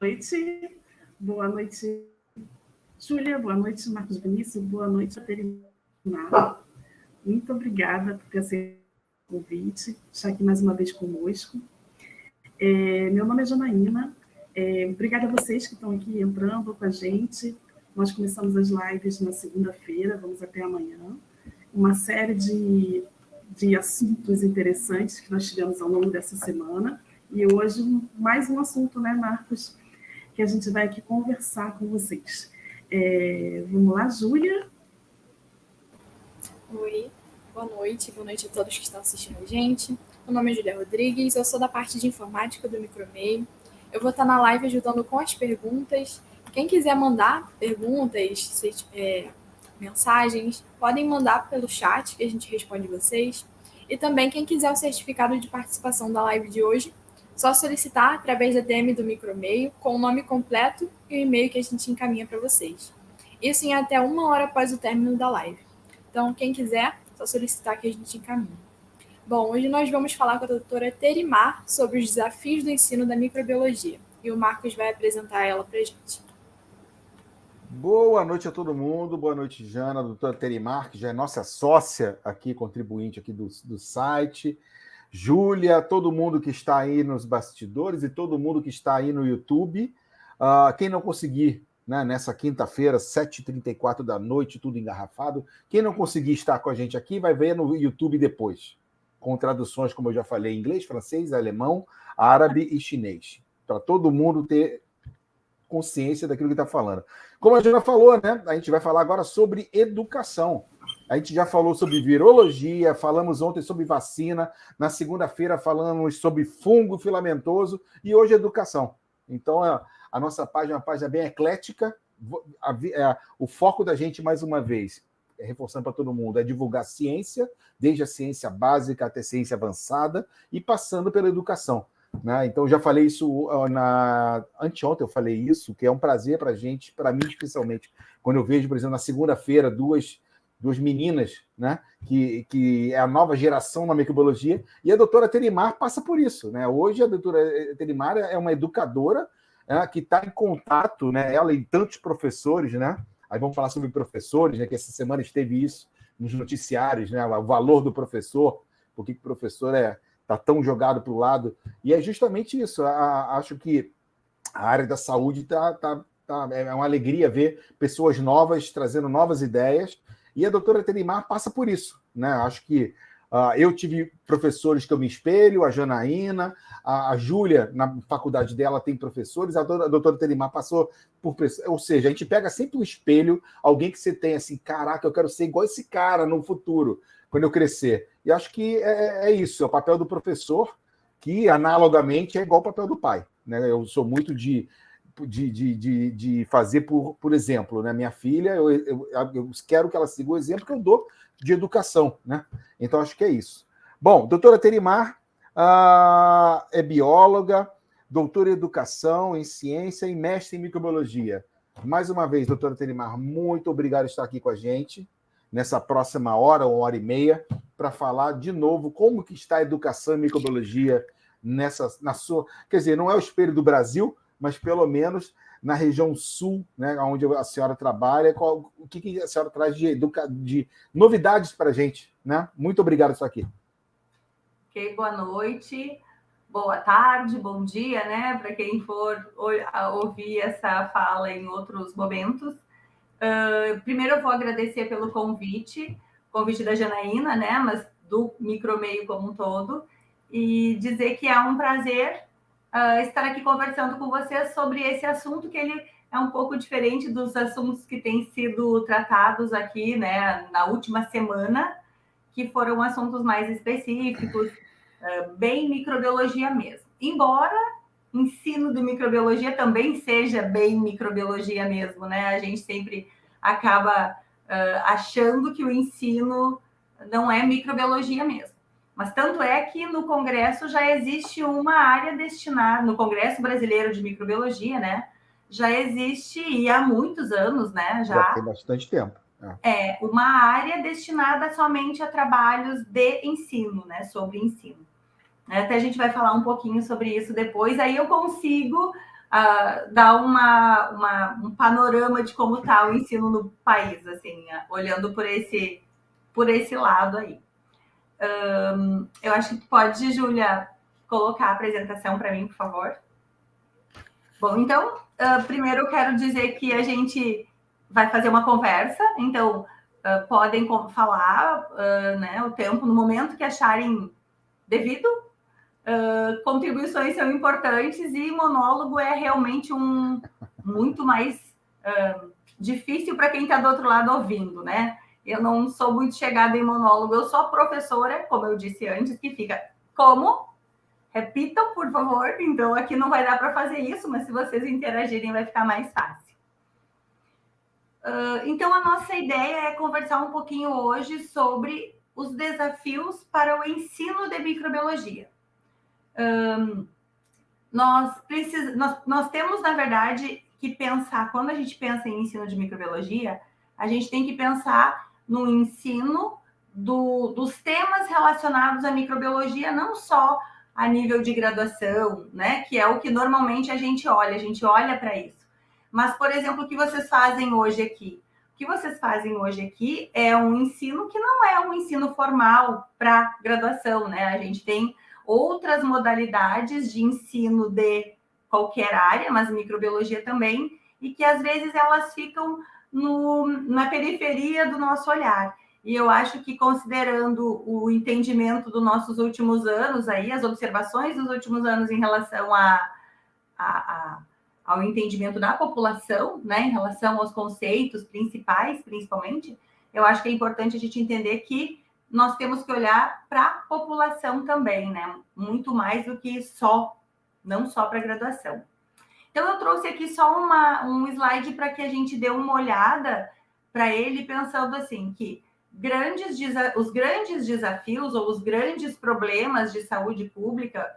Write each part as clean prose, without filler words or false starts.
Noite. Boa noite, Júlia. Boa noite, Marcos Vinícius. Boa noite, Aterina. Muito obrigada por ter aceito o convite, estar aqui mais uma vez conosco. Meu nome é Janaína. Obrigada a vocês que estão aqui entrando com a gente. Nós começamos as lives na segunda-feira, vamos até amanhã. Uma série de assuntos interessantes que nós tivemos ao longo dessa semana. E hoje, mais um assunto, né, Marcos, que a gente vai aqui conversar com vocês. Vamos lá, Júlia? Oi, boa noite a todos que estão assistindo a gente. Meu nome é Júlia Rodrigues, eu sou da parte de informática do Micromeio. Eu vou estar na live ajudando com as perguntas. Quem quiser mandar perguntas, mensagens, podem mandar pelo chat que a gente responde vocês. E também quem quiser o certificado de participação da live de hoje, só solicitar através da DM do Micromeio com o nome completo e o e-mail que a gente encaminha para vocês. Isso em até 1 hora após o término da live. Então, quem quiser, só solicitar que a gente encaminhe. Bom, hoje nós vamos falar com a doutora Terimar sobre os desafios do ensino da microbiologia. E o Marcos vai apresentar ela para a gente. Boa noite a todo mundo, boa noite, Jana, a doutora Terimar, que já é nossa sócia aqui, contribuinte aqui do site. Júlia, todo mundo que está aí nos bastidores e todo mundo que está aí no YouTube. Quem não conseguir, né, nessa quinta-feira, 7h34 da noite, tudo engarrafado, quem não conseguir estar com a gente aqui vai ver no YouTube depois, com traduções, como eu já falei, em inglês, francês, alemão, árabe e chinês, para todo mundo ter consciência daquilo que está falando. Como a Jana falou, né, a gente vai falar agora sobre educação. A gente já falou sobre virologia, falamos ontem sobre vacina, na segunda-feira falamos sobre fungo filamentoso e hoje educação. Então, a nossa página é uma página bem eclética. O foco da gente, mais uma vez, reforçando para todo mundo, é divulgar ciência, desde a ciência básica até a ciência avançada e passando pela educação. Né? Então, já falei isso anteontem, eu falei isso, que é um prazer para a gente, para mim especialmente, quando eu vejo, por exemplo, na segunda-feira, duas meninas, né, que é a nova geração na microbiologia, e a doutora Terimar passa por isso. Né? Hoje, a doutora Terimar é uma educadora, né, que está em contato, né, ela e tantos professores, né? Aí vamos falar sobre professores, né, que essa semana esteve isso nos noticiários, né, o valor do professor, por que o professor está tão jogado para o lado. E é justamente isso. Acho que a área da saúde é uma alegria ver pessoas novas trazendo novas ideias, e a doutora Terimar passa por isso. Né? Acho que eu tive professores que eu me espelho, a Janaína, a Júlia, na faculdade dela, tem professores, a doutora Terimar passou por... Ou seja, a gente pega sempre um espelho, alguém que você tem assim, caraca, eu quero ser igual esse cara no futuro, quando eu crescer. E acho que é isso, é o papel do professor, que analogamente é igual ao papel do pai. Né? Eu sou muito de fazer, por exemplo, né? Minha filha, eu quero que ela siga o exemplo que eu dou de educação. Né? Então, acho que é isso. Bom, doutora Terimar é bióloga, doutora em educação, em ciência e mestre em microbiologia. Mais uma vez, doutora Terimar, muito obrigado por estar aqui com a gente nessa próxima hora, 1h30, para falar de novo como que está a educação em microbiologia na sua... Quer dizer, não é o espelho do Brasil, mas pelo menos na região sul, né, onde a senhora trabalha, o que a senhora traz de novidades para a gente. Né? Muito obrigado por estar aqui. Ok, boa noite, boa tarde, bom dia, né, para quem for ouvir essa fala em outros momentos. Primeiro eu vou agradecer pelo convite da Janaína, né, mas do Micromeio como um todo, e dizer que é um prazer estar aqui conversando com vocês sobre esse assunto, que ele é um pouco diferente dos assuntos que têm sido tratados aqui, né, na última semana, que foram assuntos mais específicos, bem microbiologia mesmo. Embora ensino de microbiologia também seja bem microbiologia mesmo, né? A gente sempre acaba achando que o ensino não é microbiologia mesmo. Mas tanto é que no Congresso já existe uma área destinada, no Congresso Brasileiro de Microbiologia, né? Já existe, e há muitos anos, né? Já tem bastante tempo. uma área destinada somente a trabalhos de ensino, né? Sobre ensino. Até a gente vai falar um pouquinho sobre isso depois, aí eu consigo dar um panorama de como está o ensino no país, assim, olhando por esse lado aí. Eu acho que tu pode, Júlia, colocar a apresentação para mim, por favor. Bom, então, primeiro eu quero dizer que a gente vai fazer uma conversa, então podem falar né, o tempo no momento que acharem devido. Contribuições são importantes e monólogo é realmente muito mais difícil para quem está do outro lado ouvindo, né? Eu não sou muito chegada em monólogo, eu sou professora, como eu disse antes, que fica como? Repitam, por favor. Então, aqui não vai dar para fazer isso, mas se vocês interagirem, vai ficar mais fácil. Então, a nossa ideia é conversar um pouquinho hoje sobre os desafios para o ensino de microbiologia. Nós temos, na verdade, que pensar, quando a gente pensa em ensino de microbiologia, a gente tem que pensar no ensino dos temas relacionados à microbiologia, não só a nível de graduação, né? Que é o que normalmente a gente olha para isso. Mas, por exemplo, o que vocês fazem hoje aqui? O que vocês fazem hoje aqui é um ensino que não é um ensino formal para graduação, né? A gente tem outras modalidades de ensino de qualquer área, mas microbiologia também, e que às vezes elas ficam na periferia do nosso olhar. E eu acho que, considerando o entendimento dos nossos últimos anos, aí, as observações dos últimos anos em relação ao entendimento da população, né, em relação aos conceitos principais, principalmente, eu acho que é importante a gente entender que nós temos que olhar para a população também, né? Muito mais do que não só para a graduação. Então, eu trouxe aqui só um slide para que a gente dê uma olhada para ele, pensando assim, que os grandes desafios ou os grandes problemas de saúde pública,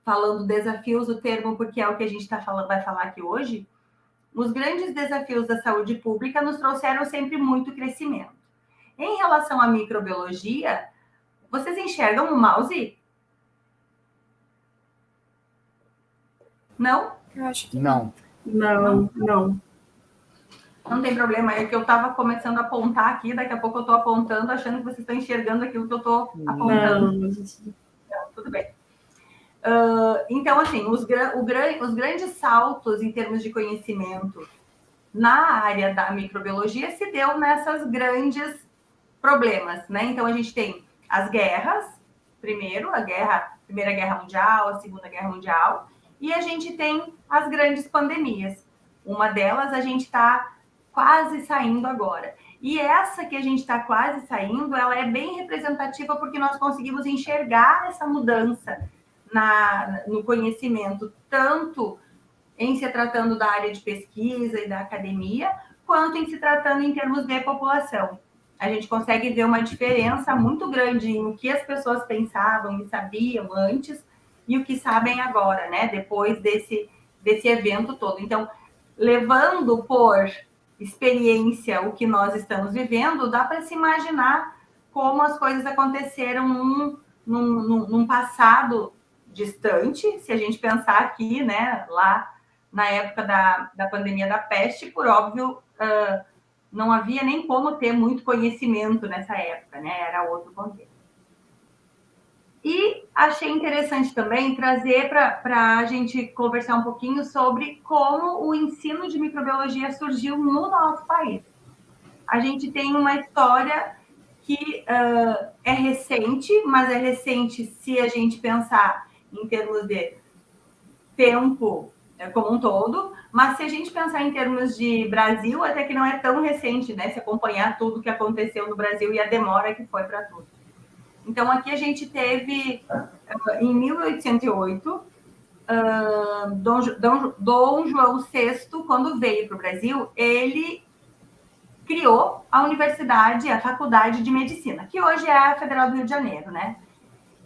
falando desafios, o termo, porque é o que a gente vai falar aqui hoje, os grandes desafios da saúde pública nos trouxeram sempre muito crescimento. Em relação à microbiologia, vocês enxergam o mouse? Não? Eu acho que Não. Não. Não tem problema, é que eu estava começando a apontar aqui, daqui a pouco eu estou apontando, achando que vocês estão enxergando aquilo que eu estou apontando. Não, tudo bem. Então, assim, os grandes saltos em termos de conhecimento na área da microbiologia se deu nessas grandes problemas, né? Então, a gente tem as guerras, primeiro, Primeira Guerra Mundial, a Segunda Guerra Mundial, e a gente tem as grandes pandemias. Uma delas a gente está quase saindo agora. E essa que a gente está quase saindo, ela é bem representativa porque nós conseguimos enxergar essa mudança no conhecimento, tanto em se tratando da área de pesquisa e da academia, quanto em se tratando em termos de população. A gente consegue ver uma diferença muito grande no que as pessoas pensavam e sabiam antes e o que sabem agora, né? Depois desse evento todo. Então, levando por experiência o que nós estamos vivendo, dá para se imaginar como as coisas aconteceram num passado distante, se a gente pensar aqui, né, lá na época da pandemia da peste, por óbvio, não havia nem como ter muito conhecimento nessa época, né, era outro contexto. E achei interessante também trazer para a gente conversar um pouquinho sobre como o ensino de microbiologia surgiu no nosso país. A gente tem uma história que é recente, mas é recente se a gente pensar em termos de tempo como um todo, mas se a gente pensar em termos de Brasil, até que não é tão recente, né? Se acompanhar tudo que aconteceu no Brasil e a demora que foi para tudo. Então, aqui a gente teve, em 1808, Dom João VI, quando veio para o Brasil, ele criou a universidade, a Faculdade de Medicina, que hoje é a Federal do Rio de Janeiro, né?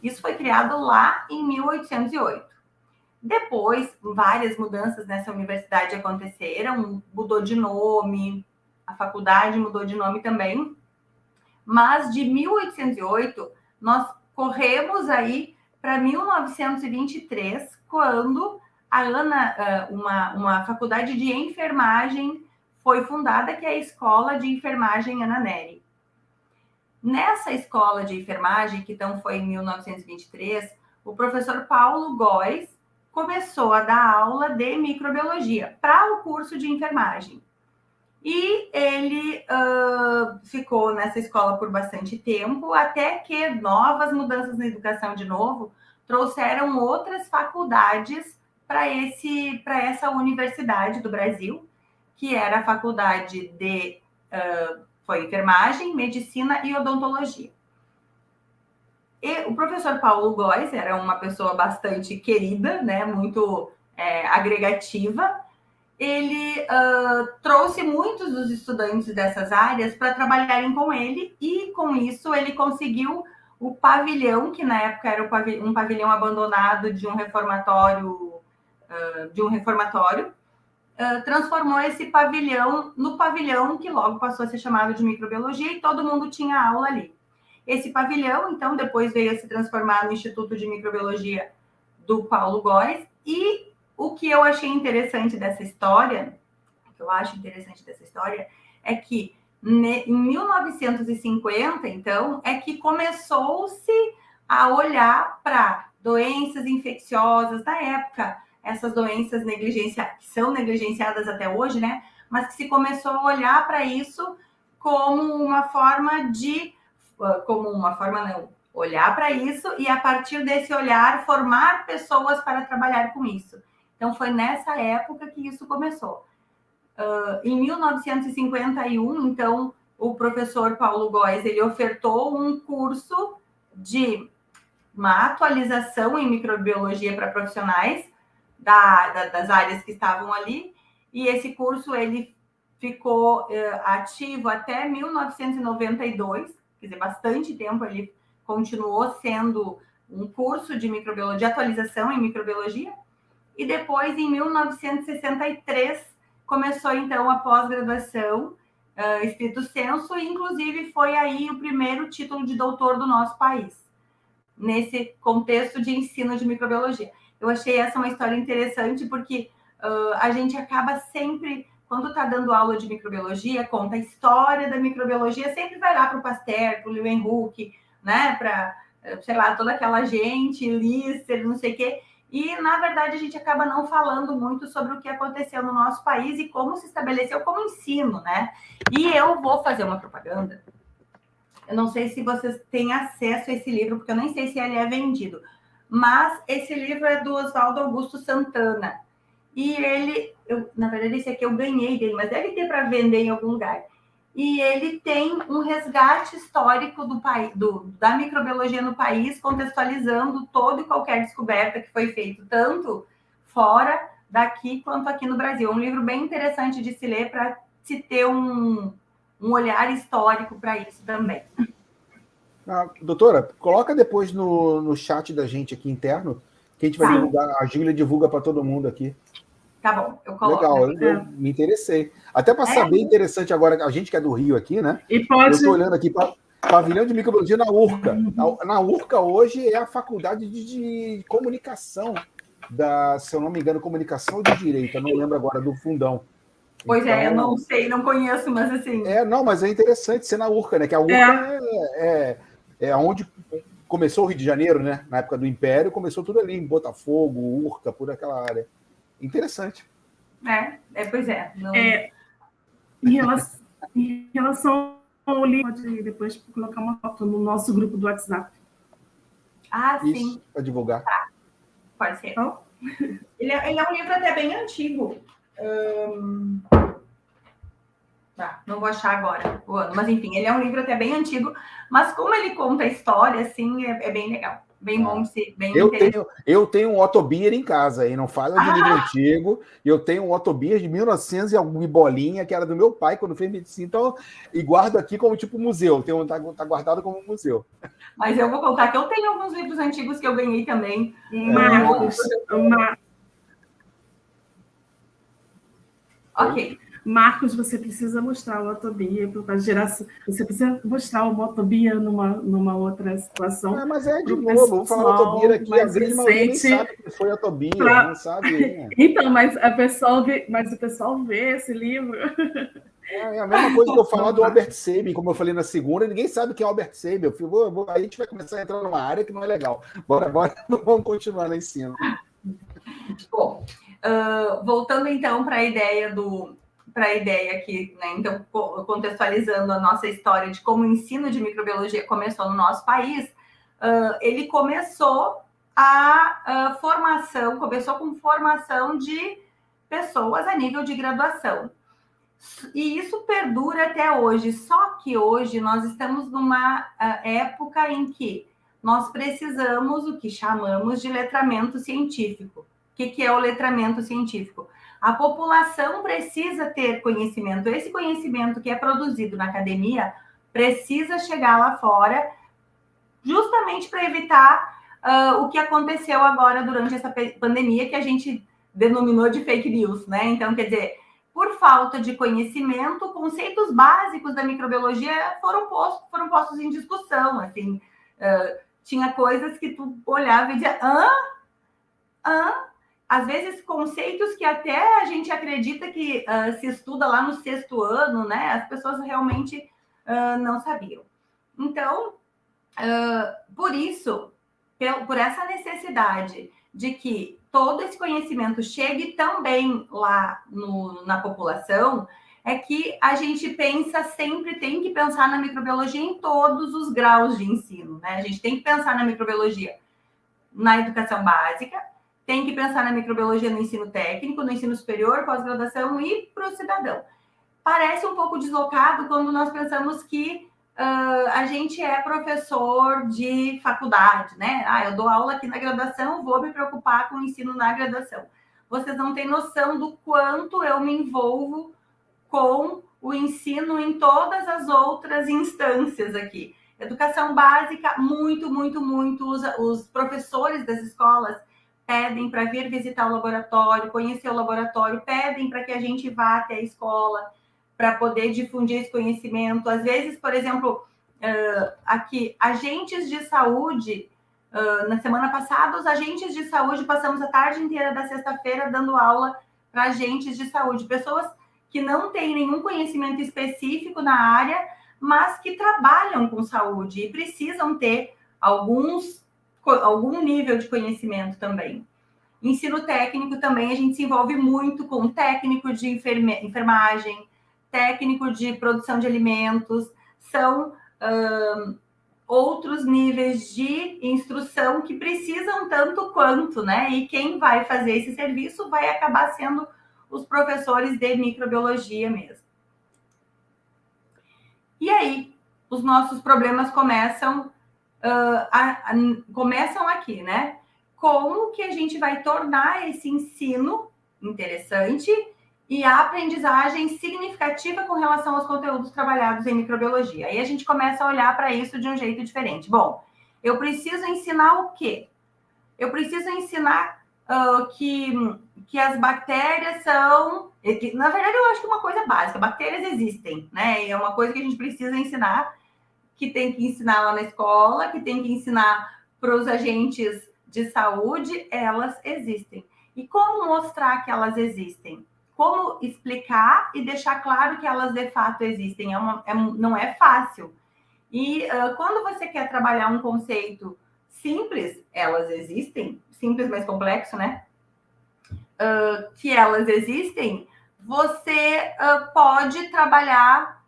Isso foi criado lá em 1808. Depois, várias mudanças nessa universidade aconteceram, mudou de nome, a faculdade mudou de nome também, mas de 1808 nós corremos aí para 1923, quando uma faculdade de enfermagem foi fundada, que é a Escola de Enfermagem Ana Nery. Nessa escola de enfermagem, que então foi em 1923, o professor Paulo Góes começou a dar aula de microbiologia para o curso de enfermagem. E ele ficou nessa escola por bastante tempo, até que novas mudanças na educação, de novo, trouxeram outras faculdades para essa universidade do Brasil, que era a faculdade de foi enfermagem, medicina e odontologia. E o professor Paulo Góes era uma pessoa bastante querida, né, muito agregativa. Ele trouxe muitos dos estudantes dessas áreas para trabalharem com ele, e com isso ele conseguiu o pavilhão, que na época era um pavilhão abandonado de um reformatório, transformou esse pavilhão no pavilhão que logo passou a ser chamado de microbiologia, e todo mundo tinha aula ali. Esse pavilhão, então, depois veio a se transformar no Instituto de Microbiologia do Paulo Góes, e o que eu achei interessante dessa história, é que em 1950, então, é que começou-se a olhar para doenças infecciosas da época, essas doenças que são negligenciadas até hoje, né? Mas que se começou a olhar para isso olhar para isso e, a partir desse olhar, formar pessoas para trabalhar com isso. Então, foi nessa época que isso começou. Em 1951, então, o professor Paulo Góes, ele ofertou um curso de uma atualização em microbiologia para profissionais das áreas que estavam ali, e esse curso ele ficou ativo até 1992, quer dizer, bastante tempo. Ele continuou sendo um curso de microbiologia, de atualização em microbiologia, e depois, em 1963, começou, então, a pós-graduação, estrito sensu, e, inclusive, foi aí o primeiro título de doutor do nosso país, nesse contexto de ensino de microbiologia. Eu achei essa uma história interessante, porque a gente acaba sempre, quando está dando aula de microbiologia, conta a história da microbiologia, sempre vai lá para o Pasteur, para o Leeuwenhoek, né, para, sei lá, toda aquela gente, Lister, não sei o quê, e, na verdade, a gente acaba não falando muito sobre o que aconteceu no nosso país e como se estabeleceu como ensino, né? E eu vou fazer uma propaganda. Eu não sei se vocês têm acesso a esse livro, porque eu nem sei se ele é vendido, mas esse livro é do Oswaldo Augusto Santana. E na verdade, esse aqui eu ganhei dele, mas deve ter para vender em algum lugar. E ele tem um resgate histórico da microbiologia no país, contextualizando toda e qualquer descoberta que foi feita, tanto fora daqui quanto aqui no Brasil. É um livro bem interessante de se ler, para se ter um olhar histórico para isso também. Doutora, coloca depois no chat da gente aqui interno, que a gente vai divulgar, a Júlia divulga para todo mundo aqui. Tá bom, eu coloco. Legal, eu me interessei. Até para saber, interessante agora, a gente que é do Rio aqui, né? E pode... Eu estou olhando aqui para pavilhão de microbiologia na URCA. Na URCA hoje é a faculdade de comunicação, se eu não me engano, comunicação de direito, eu não lembro agora do fundão. Pois então, eu não sei, não conheço, mas assim... Não, mas é interessante ser na URCA, né? Que a URCA é onde começou o Rio de Janeiro, né? Na época do Império, começou tudo ali, em Botafogo, URCA, por aquela área. Interessante. Pois é. Não... Em relação ao livro, pode depois colocar uma foto no nosso grupo do WhatsApp. Sim. Para divulgar. Tá. Pode ser. Ele é um livro até bem antigo. Não vou achar agora o ano, mas enfim, ele é um livro até bem antigo, mas como ele conta a história, assim, é bem legal. Bem bom de ser, bem eu tenho um Otto Bier em casa, aí não fala de livro antigo. Eu tenho um Otto Bier de 1900 e alguma bolinha, que era do meu pai quando fez medicina, então, e guardo aqui como tipo museu, tá guardado como museu. Mas eu vou contar que eu tenho alguns livros antigos que eu ganhei também. Ok. Marcos, você precisa mostrar o Autobia para a geração. Você precisa mostrar o Autobia numa outra situação. Mas é de novo, vamos falar do Autobia aqui. A grande maioria nem sabe que foi Autobia, não sabe. Né? Então, mas o pessoal vê esse livro. É a mesma coisa que eu falar do Albert Sabin, como eu falei na segunda, ninguém sabe quem é Albert Sabin. Aí a gente vai começar a entrar numa área que não é legal. Bora, vamos continuar lá em cima. Bom, voltando então para a ideia aqui, né? Então, contextualizando a nossa história de como o ensino de microbiologia começou no nosso país, ele começou começou com formação de pessoas a nível de graduação. E isso perdura até hoje, só que hoje nós estamos numa época em que nós precisamos o que chamamos de letramento científico. O que é o letramento científico? A população precisa ter conhecimento. Esse conhecimento que é produzido na academia precisa chegar lá fora, justamente para evitar o que aconteceu agora durante essa pandemia, que a gente denominou de fake news, né? Então, quer dizer, por falta de conhecimento, conceitos básicos da microbiologia foram postos em discussão, assim, tinha coisas que tu olhava e dizia, às vezes conceitos que até a gente acredita que se estuda lá no 6º ano, né? As pessoas realmente não sabiam. Então, por isso, por essa necessidade de que todo esse conhecimento chegue também lá na população, é que a gente tem que pensar na microbiologia em todos os graus de ensino, né? A gente tem que pensar na microbiologia na educação básica, tem que pensar na microbiologia no ensino técnico, no ensino superior, pós-graduação e para o cidadão. Parece um pouco deslocado quando nós pensamos que a gente é professor de faculdade, né? Eu dou aula aqui na graduação, vou me preocupar com o ensino na graduação. Vocês não têm noção do quanto eu me envolvo com o ensino em todas as outras instâncias aqui. Educação básica, muito. Os professores das escolas pedem para vir visitar o laboratório, conhecer o laboratório, pedem para que a gente vá até a escola, para poder difundir esse conhecimento. Às vezes, por exemplo, aqui, agentes de saúde, na semana passada, os agentes de saúde, passamos a tarde inteira da sexta-feira dando aula para agentes de saúde, pessoas que não têm nenhum conhecimento específico na área, mas que trabalham com saúde e precisam ter algum nível de conhecimento também. Ensino técnico também, a gente se envolve muito com técnico de enfermagem, técnico de produção de alimentos, são outros níveis de instrução que precisam tanto quanto, né? E quem vai fazer esse serviço vai acabar sendo os professores de microbiologia mesmo. E aí, os nossos problemas começam aqui, né? Como que a gente vai tornar esse ensino interessante e a aprendizagem significativa com relação aos conteúdos trabalhados em microbiologia. Aí a gente começa a olhar para isso de um jeito diferente. Bom, eu preciso ensinar o quê? Eu preciso ensinar que as bactérias são... Na verdade, eu acho que é uma coisa básica. Bactérias existem, né? E é uma coisa que a gente precisa ensinar, que tem que ensinar lá na escola, que tem que ensinar para os agentes de saúde, elas existem. E como mostrar que elas existem? Como explicar e deixar claro que elas de fato existem? Não é fácil. E quando você quer trabalhar um conceito simples, elas existem, simples, mas complexo, né? Que elas existem, você pode trabalhar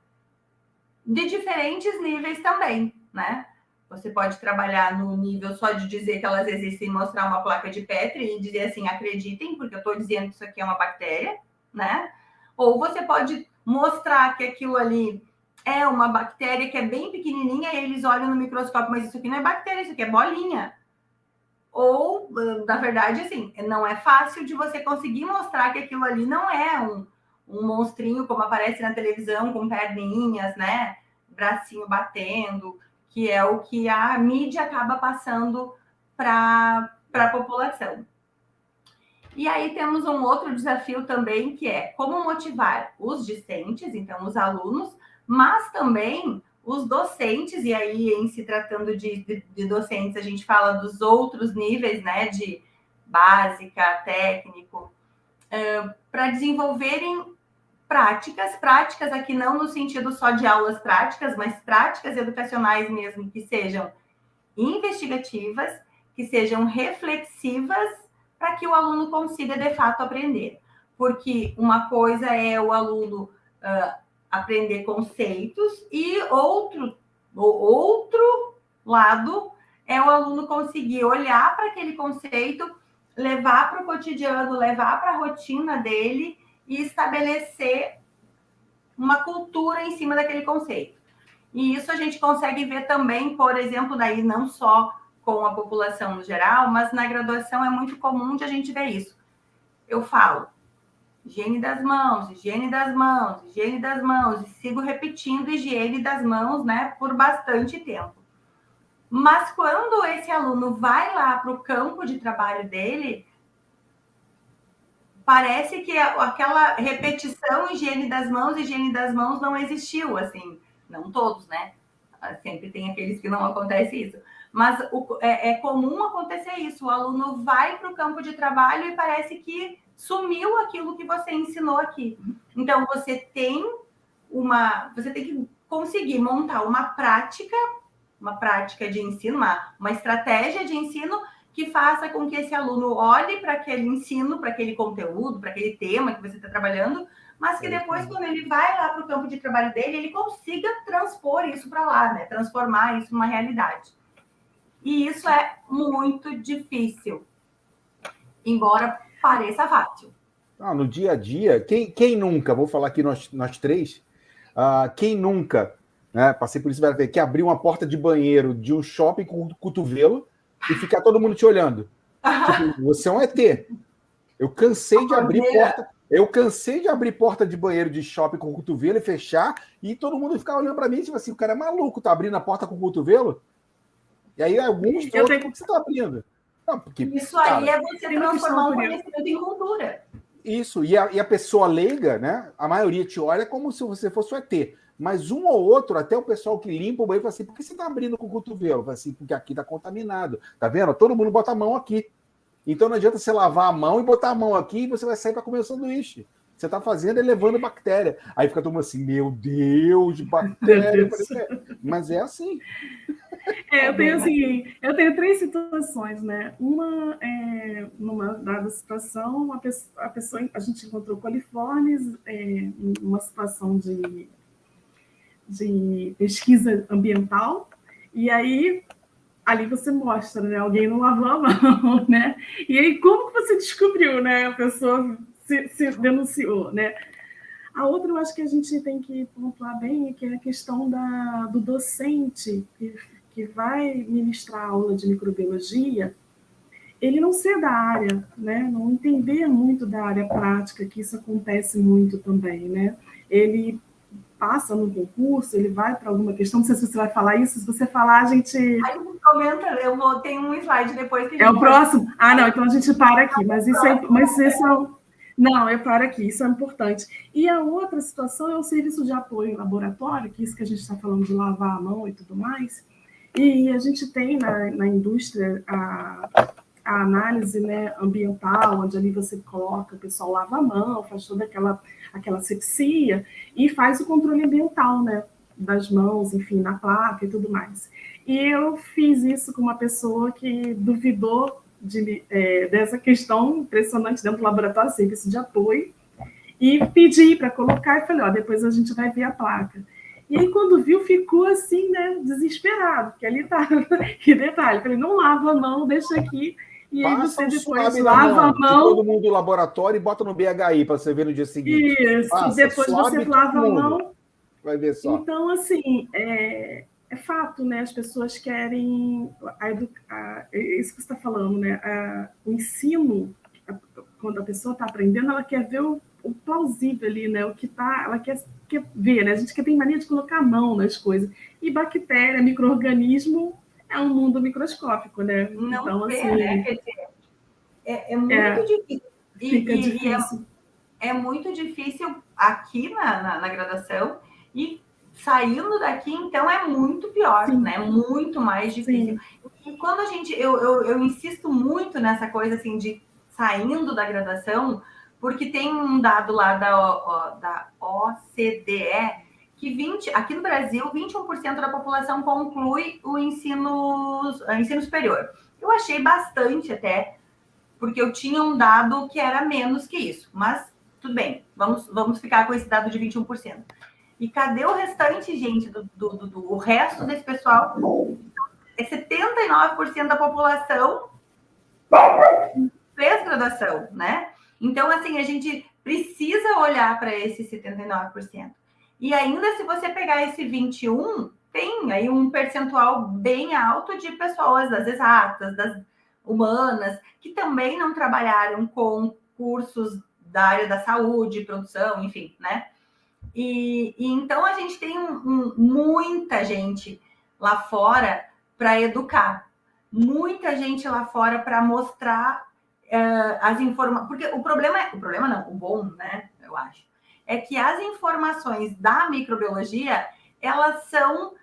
de diferentes níveis também, né? Você pode trabalhar no nível só de dizer que elas existem, mostrar uma placa de Petri e dizer assim, acreditem, porque eu estou dizendo que isso aqui é uma bactéria, né? Ou você pode mostrar que aquilo ali é uma bactéria que é bem pequenininha e eles olham no microscópio, mas isso aqui não é bactéria, isso aqui é bolinha. Ou, na verdade, assim, não é fácil de você conseguir mostrar que aquilo ali não é um monstrinho como aparece na televisão, com perninhas, né? Bracinho batendo, que é o que a mídia acaba passando para a população. E aí temos um outro desafio também, que é como motivar os discentes, então os alunos, mas também os docentes, e aí em se tratando de docentes, a gente fala dos outros níveis, né, de básica, técnico, para desenvolverem práticas aqui não no sentido só de aulas práticas, mas práticas educacionais mesmo, que sejam investigativas, que sejam reflexivas, para que o aluno consiga, de fato, aprender. Porque uma coisa é o aluno aprender conceitos e outro lado é o aluno conseguir olhar para aquele conceito, levar para o cotidiano, levar para a rotina dele e estabelecer uma cultura em cima daquele conceito. E isso a gente consegue ver também, por exemplo, daí não só com a população no geral, mas na graduação é muito comum de a gente ver isso. Eu falo higiene das mãos, higiene das mãos, higiene das mãos, e sigo repetindo higiene das mãos, né, por bastante tempo. Mas quando esse aluno vai lá para o campo de trabalho dele, parece que aquela repetição higiene das mãos não existiu, assim, não todos, né? Sempre tem aqueles que não acontece isso. Mas é comum acontecer isso. O aluno vai para o campo de trabalho e parece que sumiu aquilo que você ensinou aqui. Então, você tem que conseguir montar uma prática de ensino, uma estratégia de ensino que faça com que esse aluno olhe para aquele ensino, para aquele conteúdo, para aquele tema que você está trabalhando, mas que depois, quando ele vai lá para o campo de trabalho dele, ele consiga transpor isso para lá, né? Transformar isso numa realidade. E isso é muito difícil, embora pareça fácil. No dia a dia, quem nunca, vou falar aqui nós três, quem nunca, né, passei por isso, vai ver, que abriu uma porta de banheiro de um shopping com o cotovelo e ficar todo mundo te olhando. Tipo, você é um ET. Eu cansei de abrir porta de banheiro de shopping com o cotovelo e fechar, e todo mundo ficar olhando para mim, tipo assim, o cara é maluco, tá abrindo a porta com o cotovelo? E aí alguns outros, por que você tá abrindo? Não, porque, isso aí é você transformar um conhecimento em cultura. Isso, e a pessoa leiga, né? A maioria te olha como se você fosse o ET. Mas um ou outro, até o pessoal que limpa o banheiro, fala assim, por que você tá abrindo com o cotovelo? Fala assim, porque aqui tá contaminado. Tá vendo? Todo mundo bota a mão aqui. Então não adianta você lavar a mão e botar a mão aqui e você vai sair para comer o sanduíche. Você está fazendo é levando bactéria. Aí fica todo mundo assim, meu Deus, bactéria. Mas é assim. Eu tenho 3 situações, né? Uma é, numa dada situação, a gente encontrou coliformes, numa situação de pesquisa ambiental, e aí ali você mostra, né? Alguém não lavou a mão, né? E aí, como que você descobriu, né? A pessoa se denunciou, né? A outra, eu acho que a gente tem que pontuar bem, que é a questão do docente que vai ministrar aula de microbiologia, ele não ser da área, né? Não entender muito da área prática, que isso acontece muito também, né? Ele passa no concurso, ele vai para alguma questão, não sei se você vai falar isso, se você falar, a gente... Aí comenta, tem um slide depois que a gente... É o próximo? Não, então a gente para aqui, mas isso é... Não, eu paro aqui, isso é importante. E a outra situação é o serviço de apoio em laboratório, que é isso que a gente está falando de lavar a mão e tudo mais, e a gente tem na indústria a análise, né, ambiental, onde ali você coloca, o pessoal lava a mão, faz toda aquela asepsia e faz o controle ambiental, né, das mãos, enfim, na placa e tudo mais. E eu fiz isso com uma pessoa que duvidou dessa questão impressionante dentro do laboratório, serviço de apoio, e pedi para colocar e falei, depois a gente vai ver a placa. E aí, quando viu, ficou assim, né, desesperado, porque ali tá, que detalhe, falei, não lava a mão, deixa aqui, e aí você depois lava a mão. Todo mundo do laboratório e bota no BHI para você ver no dia seguinte. Isso, depois você lava a mão. Vai ver só. Então, assim, é fato, né? As pessoas querem isso que você está falando, né? O ensino, quando a pessoa está aprendendo, ela quer ver o plausível ali, né? O que tá, ela quer ver, né? A gente tem mania de colocar a mão nas coisas. E bactéria, micro-organismo, é um mundo microscópico, né? Não então, vê, assim, né? Quer dizer, é muito difícil. Fica difícil. É muito difícil aqui na graduação, e saindo daqui, então, é muito pior, Sim. né? Muito mais difícil. Sim. E quando a gente... Eu insisto muito nessa coisa, assim, de saindo da graduação, porque tem um dado lá da OCDE, que aqui no Brasil, 21% da população conclui o ensino superior. Eu achei bastante até, porque eu tinha um dado que era menos que isso, mas tudo bem, vamos ficar com esse dado de 21%. E cadê o restante, gente, o resto desse pessoal? É 79% da população fez graduação, né? Então, assim, a gente precisa olhar para esse 79%. E ainda, se você pegar esse 21%, tem aí um percentual bem alto de pessoas das exatas, das humanas, que também não trabalharam com cursos da área da saúde, produção, enfim, né? E então a gente tem muita gente lá fora para educar, muita gente lá fora para mostrar as informações, porque o problema não, o bom, né, eu acho, é que as informações da microbiologia, elas são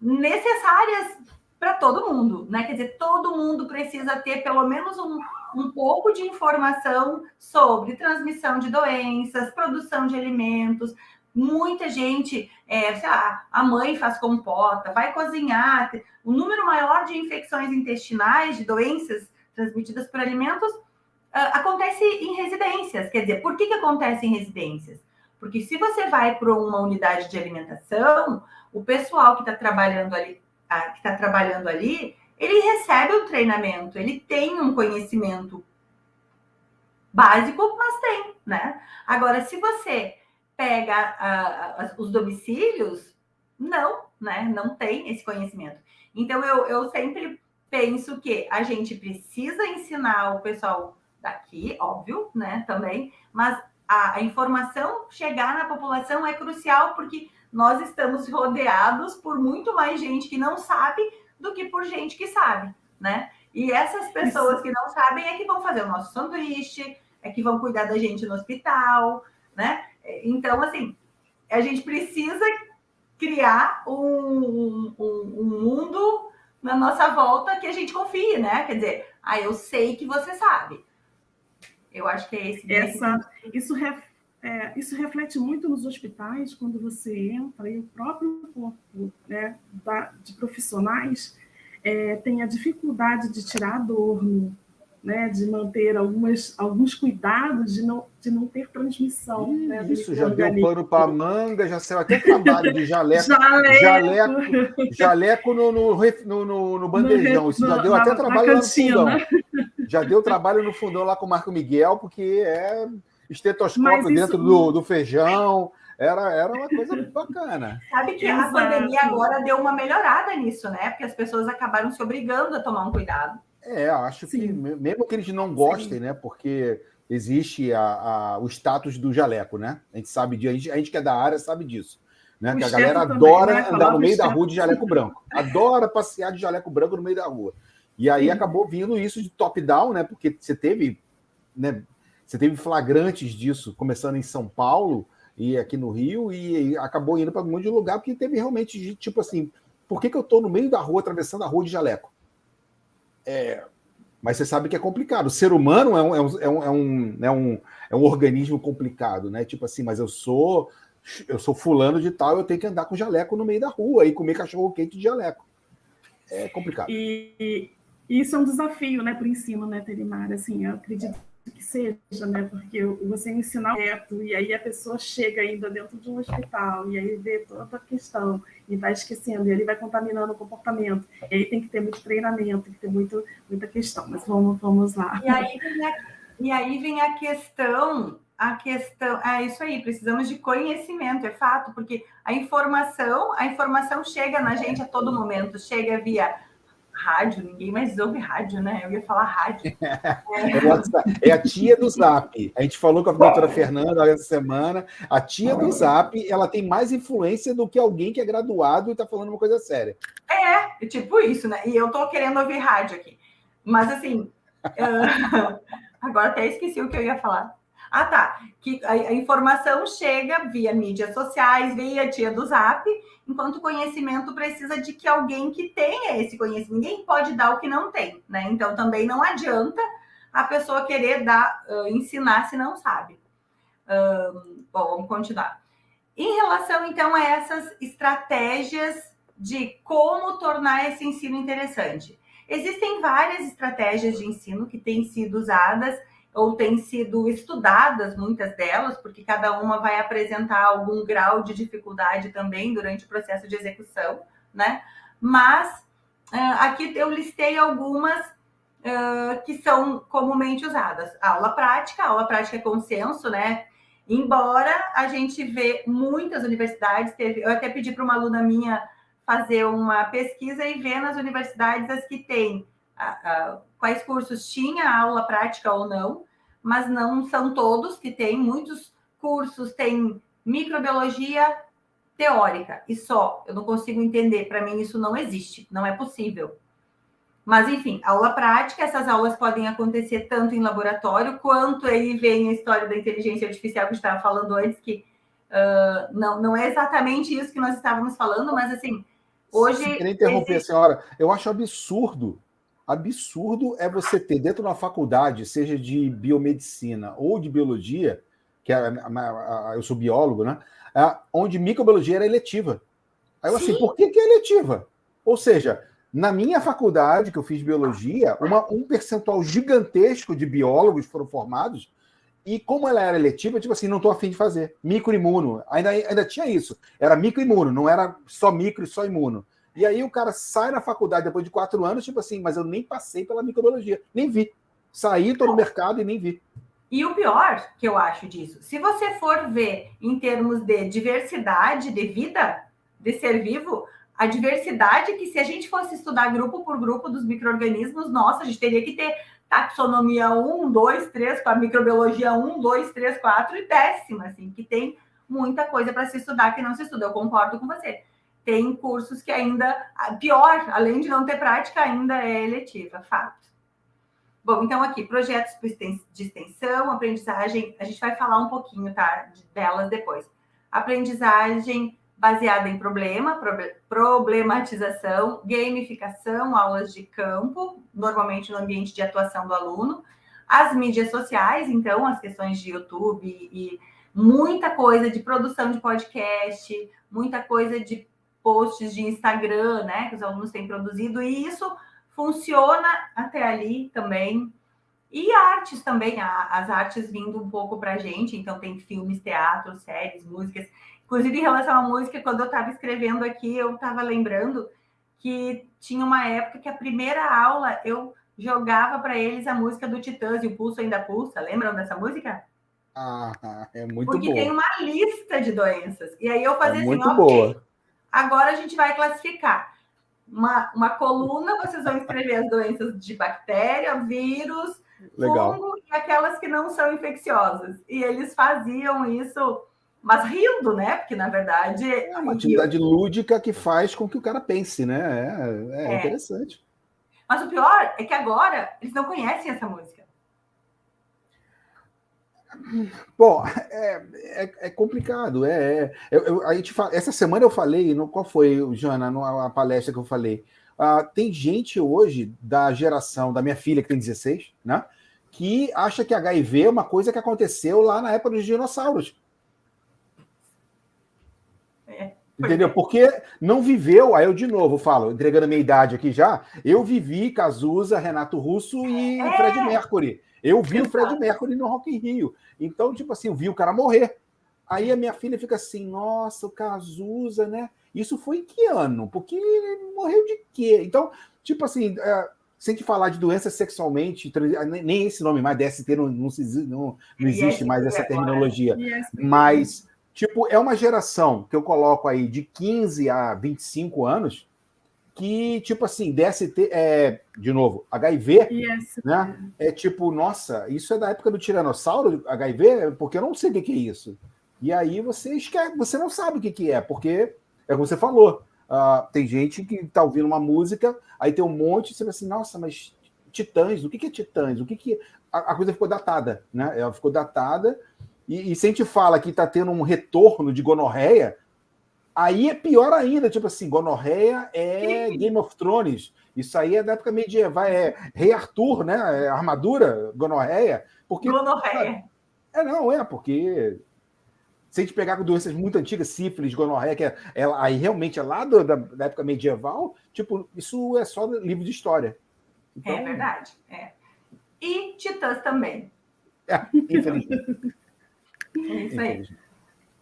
necessárias para todo mundo, né? Quer dizer, todo mundo precisa ter pelo menos um pouco de informação sobre transmissão de doenças, produção de alimentos. Muita gente, sei lá, a mãe faz compota, vai cozinhar. O número maior de infecções intestinais, de doenças transmitidas por alimentos, acontece em residências. Quer dizer, por que acontece em residências? Porque se você vai para uma unidade de alimentação, o pessoal que está trabalhando ali, ele recebe um treinamento, ele tem um conhecimento básico, mas tem, né? Agora, se você pega os domicílios, não, né? Não tem esse conhecimento. Então, eu sempre penso que a gente precisa ensinar o pessoal daqui, óbvio, né? Também, mas a informação chegar na população é crucial, porque nós estamos rodeados por muito mais gente que não sabe do que por gente que sabe, né? E essas pessoas que não sabem é que vão fazer o nosso sanduíche, é que vão cuidar da gente no hospital, né? Então, assim, a gente precisa criar um mundo na nossa volta que a gente confie, né? Quer dizer, eu sei que você sabe. Eu acho que é esse. Isso reflete muito nos hospitais, quando você entra e o próprio corpo, né, de profissionais tem a dificuldade de tirar adorno, né, de manter alguns cuidados de não ter transmissão. Né, isso, já deu pano para manga, já saiu até trabalho de jaleco no bandejão. Isso já deu até trabalho lá no fundão. Já deu trabalho no fundão lá com o Marco Miguel, porque é estetoscópio dentro do feijão. Era uma coisa bacana. Sabe que a pandemia agora deu uma melhorada nisso, né? Porque as pessoas acabaram se obrigando a tomar um cuidado. Acho que mesmo que eles não gostem, né? Porque existe o status do jaleco, né? A gente sabe disso, a gente que é da área sabe disso. Né? Que a galera adora andar no meio da rua de jaleco branco. Adora passear de jaleco branco no meio da rua. E aí acabou vindo isso de top-down, né? Porque você teve flagrantes disso, começando em São Paulo e aqui no Rio, e acabou indo para um monte de lugar, porque teve realmente, tipo assim, por que eu estou no meio da rua, atravessando a rua de jaleco? Mas você sabe que é complicado. O ser humano é um organismo complicado, né? Tipo assim, mas eu sou fulano de tal, eu tenho que andar com jaleco no meio da rua e comer cachorro-quente de jaleco. É complicado. E isso é um desafio, né, para o ensino, né, Terimar? Assim, eu acredito que seja, né? Porque você ensinar reto, e aí a pessoa chega ainda dentro de um hospital, e aí vê toda a questão, e vai esquecendo, e ele vai contaminando o comportamento. E aí tem que ter muito treinamento, tem que ter muita questão. Mas vamos lá. E aí vem a questão, é isso aí, precisamos de conhecimento, é fato, porque a informação chega na gente a todo momento, chega via rádio, ninguém mais ouve rádio, né? Eu ia falar rádio. É a tia do Zap. A gente falou com a doutora Fernanda essa semana. A tia do Zap, ela tem mais influência do que alguém que é graduado e está falando uma coisa séria. Tipo isso, né? E eu tô querendo ouvir rádio aqui. Mas, assim, Agora até esqueci o que eu ia falar. Ah, tá. Que a informação chega via mídias sociais, via tia do Zap, enquanto o conhecimento precisa de que alguém que tenha esse conhecimento. Ninguém pode dar o que não tem, né? Então também não adianta a pessoa querer ensinar se não sabe. Bom, vamos continuar. Em relação, então, a essas estratégias de como tornar esse ensino interessante. Existem várias estratégias de ensino que têm sido usadas ou têm sido estudadas, muitas delas, porque cada uma vai apresentar algum grau de dificuldade também durante o processo de execução, né? Mas aqui eu listei algumas que são comumente usadas. Aula prática é consenso, né? Embora a gente vê muitas universidades, eu até pedi para uma aluna minha fazer uma pesquisa e ver nas universidades as que têm quais cursos tinha aula prática ou não, mas não são todos que têm. Muitos cursos têm microbiologia teórica e só. Eu não consigo entender, para mim isso não existe, não é possível. Mas, enfim, aula prática, essas aulas podem acontecer tanto em laboratório, quanto aí vem a história da inteligência artificial que a gente estava falando antes, que não é exatamente isso que nós estávamos falando, mas, assim, hoje... Se querer interromper a senhora, eu acho absurdo é você ter dentro da faculdade, seja de biomedicina ou de biologia, que eu sou biólogo, né? Onde microbiologia era eletiva. Aí eu assim, por que é eletiva? Ou seja... Na minha faculdade, que eu fiz biologia, um percentual gigantesco de biólogos foram formados, e como ela era eletiva, tipo assim, não estou afim de fazer. Microimuno, ainda tinha isso. Era microimuno, não era só micro e só imuno. E aí o cara sai na faculdade depois de 4 anos, tipo assim, mas eu nem passei pela microbiologia, nem vi. Saí, estou no mercado e nem vi. E o pior que eu acho disso, se você for ver em termos de diversidade de vida, de ser vivo, a diversidade que, se a gente fosse estudar grupo por grupo dos micro-organismos, nossa, a gente teria que ter taxonomia 1, 2, 3, com a microbiologia 1, 2, 3, 4 e 10ª, assim, que tem muita coisa para se estudar que não se estuda. Eu concordo com você. Tem cursos que ainda, pior, além de não ter prática, ainda é eletiva, fato. Bom, então aqui, projetos de extensão, aprendizagem, a gente vai falar um pouquinho, tá, delas depois. Aprendizagem baseada em problematização, gamificação, aulas de campo, normalmente no ambiente de atuação do aluno, as mídias sociais, então, as questões de YouTube e muita coisa de produção de podcast, muita coisa de posts de Instagram, né, que os alunos têm produzido, e isso funciona até ali também. E artes também, as artes vindo um pouco para a gente, então tem filmes, teatro, séries, músicas. Inclusive, em relação à música, quando eu estava escrevendo aqui, eu estava lembrando que tinha uma época que a primeira aula eu jogava para eles a música do Titãs e o Pulso Ainda Pulsa. Lembram dessa música? É muito Porque boa. tem uma lista de doenças. E aí eu fazia assim, muito boa. Agora a gente vai classificar. Uma coluna, vocês vão escrever as doenças de bactéria, vírus, fungo e aquelas que não são infecciosas. E eles faziam isso... Mas rindo, né? Porque, na verdade... É uma atividade lúdica que faz com que o cara pense, né? É interessante. Mas o pior é que agora eles não conhecem essa música. Bom, é complicado. Essa semana eu falei, qual foi, Jana, a palestra que eu falei? Tem gente hoje da geração da minha filha, que tem 16, né? Que acha que HIV é uma coisa que aconteceu lá na época dos dinossauros. Entendeu? Porque não viveu, aí eu de novo falo, entregando a minha idade aqui já, eu vivi Cazuza, Renato Russo e Fred Mercury. Eu vi o Fred Mercury no Rock in Rio. Então, tipo assim, eu vi o cara morrer. Aí a minha filha fica assim, nossa, o Cazuza, né? Isso foi em que ano? Porque ele morreu de quê? Então, tipo assim, se a gente falar de doenças sexualmente, nem esse nome mais, DST, não existe mais essa terminologia. Mas... Tipo, é uma geração que eu coloco aí de 15 a 25 anos que, tipo assim, DST, de novo, HIV, né? É tipo, nossa, isso é da época do tiranossauro, HIV? Porque eu não sei o que é isso. E aí você não sabe o que é, porque, é como você falou, tem gente que tá ouvindo uma música, aí tem um monte, você fala assim, nossa, mas Titãs. O que é Titãs? A coisa ficou datada, né? Ela ficou datada, e se a gente fala que está tendo um retorno de gonorreia, aí é pior ainda, tipo assim, gonorreia é Game of Thrones. Isso aí é da época medieval, é Rei Arthur, né? É armadura, gonorreia. Porque, Gonorreia. Porque se a gente pegar com doenças muito antigas, sífilis, gonorreia, aí realmente é lá da época medieval, tipo, isso é só livro de história. Então, É verdade. E Titãs também. Infelizmente. Isso aí.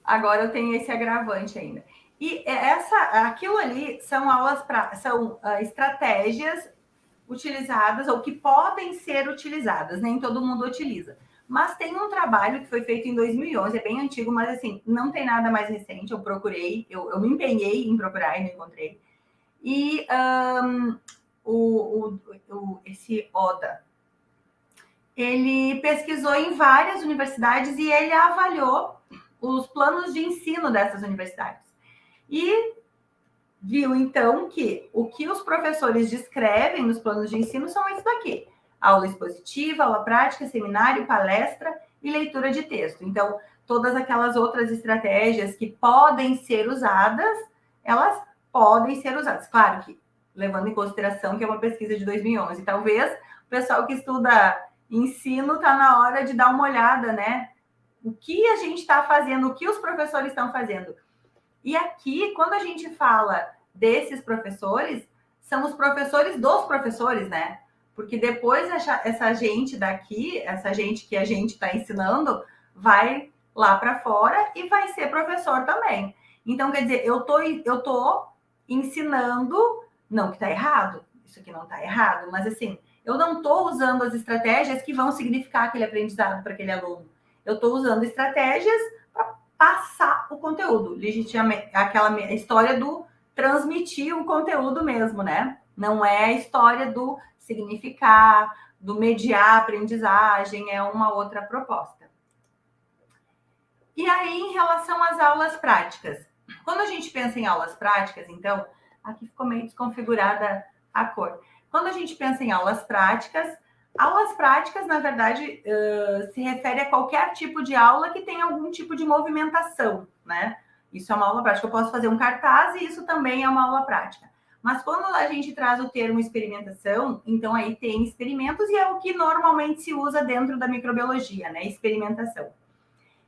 Agora eu tenho esse agravante ainda. E aquilo ali são são estratégias utilizadas ou que podem ser utilizadas, nem todo mundo utiliza. Mas tem um trabalho que foi feito em 2011, é bem antigo, mas assim, não tem nada mais recente. Eu procurei, eu me empenhei em procurar e não encontrei. E esse Oda, ele pesquisou em várias universidades e ele avaliou os planos de ensino dessas universidades. E viu, então, que o que os professores descrevem nos planos de ensino são isso daqui: aula expositiva, aula prática, seminário, palestra e leitura de texto. Então, todas aquelas outras estratégias que podem ser usadas, elas podem ser usadas. Claro que, levando em consideração que é uma pesquisa de 2011, talvez o pessoal que estuda ensino está na hora de dar uma olhada, né? O que a gente está fazendo, o que os professores estão fazendo. E aqui, quando a gente fala desses professores, são os professores dos professores, né? Porque depois essa gente daqui, essa gente que a gente está ensinando, vai lá para fora e vai ser professor também. Então, quer dizer, eu tô ensinando, não que está errado, isso aqui não está errado, mas assim, eu não estou usando as estratégias que vão significar aquele aprendizado para aquele aluno. Eu estou usando estratégias para passar o conteúdo, legitimamente, aquela história do transmitir o conteúdo mesmo, né? Não é a história do significar, do mediar a aprendizagem, é uma outra proposta. E aí, em relação às aulas práticas, quando a gente pensa em aulas práticas, então, aqui ficou meio desconfigurada a cor. Quando a gente pensa em aulas práticas, na verdade, se refere a qualquer tipo de aula que tenha algum tipo de movimentação, né? Isso é uma aula prática. Eu posso fazer um cartaz e isso também é uma aula prática. Mas quando a gente traz o termo experimentação, então aí tem experimentos e é o que normalmente se usa dentro da microbiologia, né? Experimentação.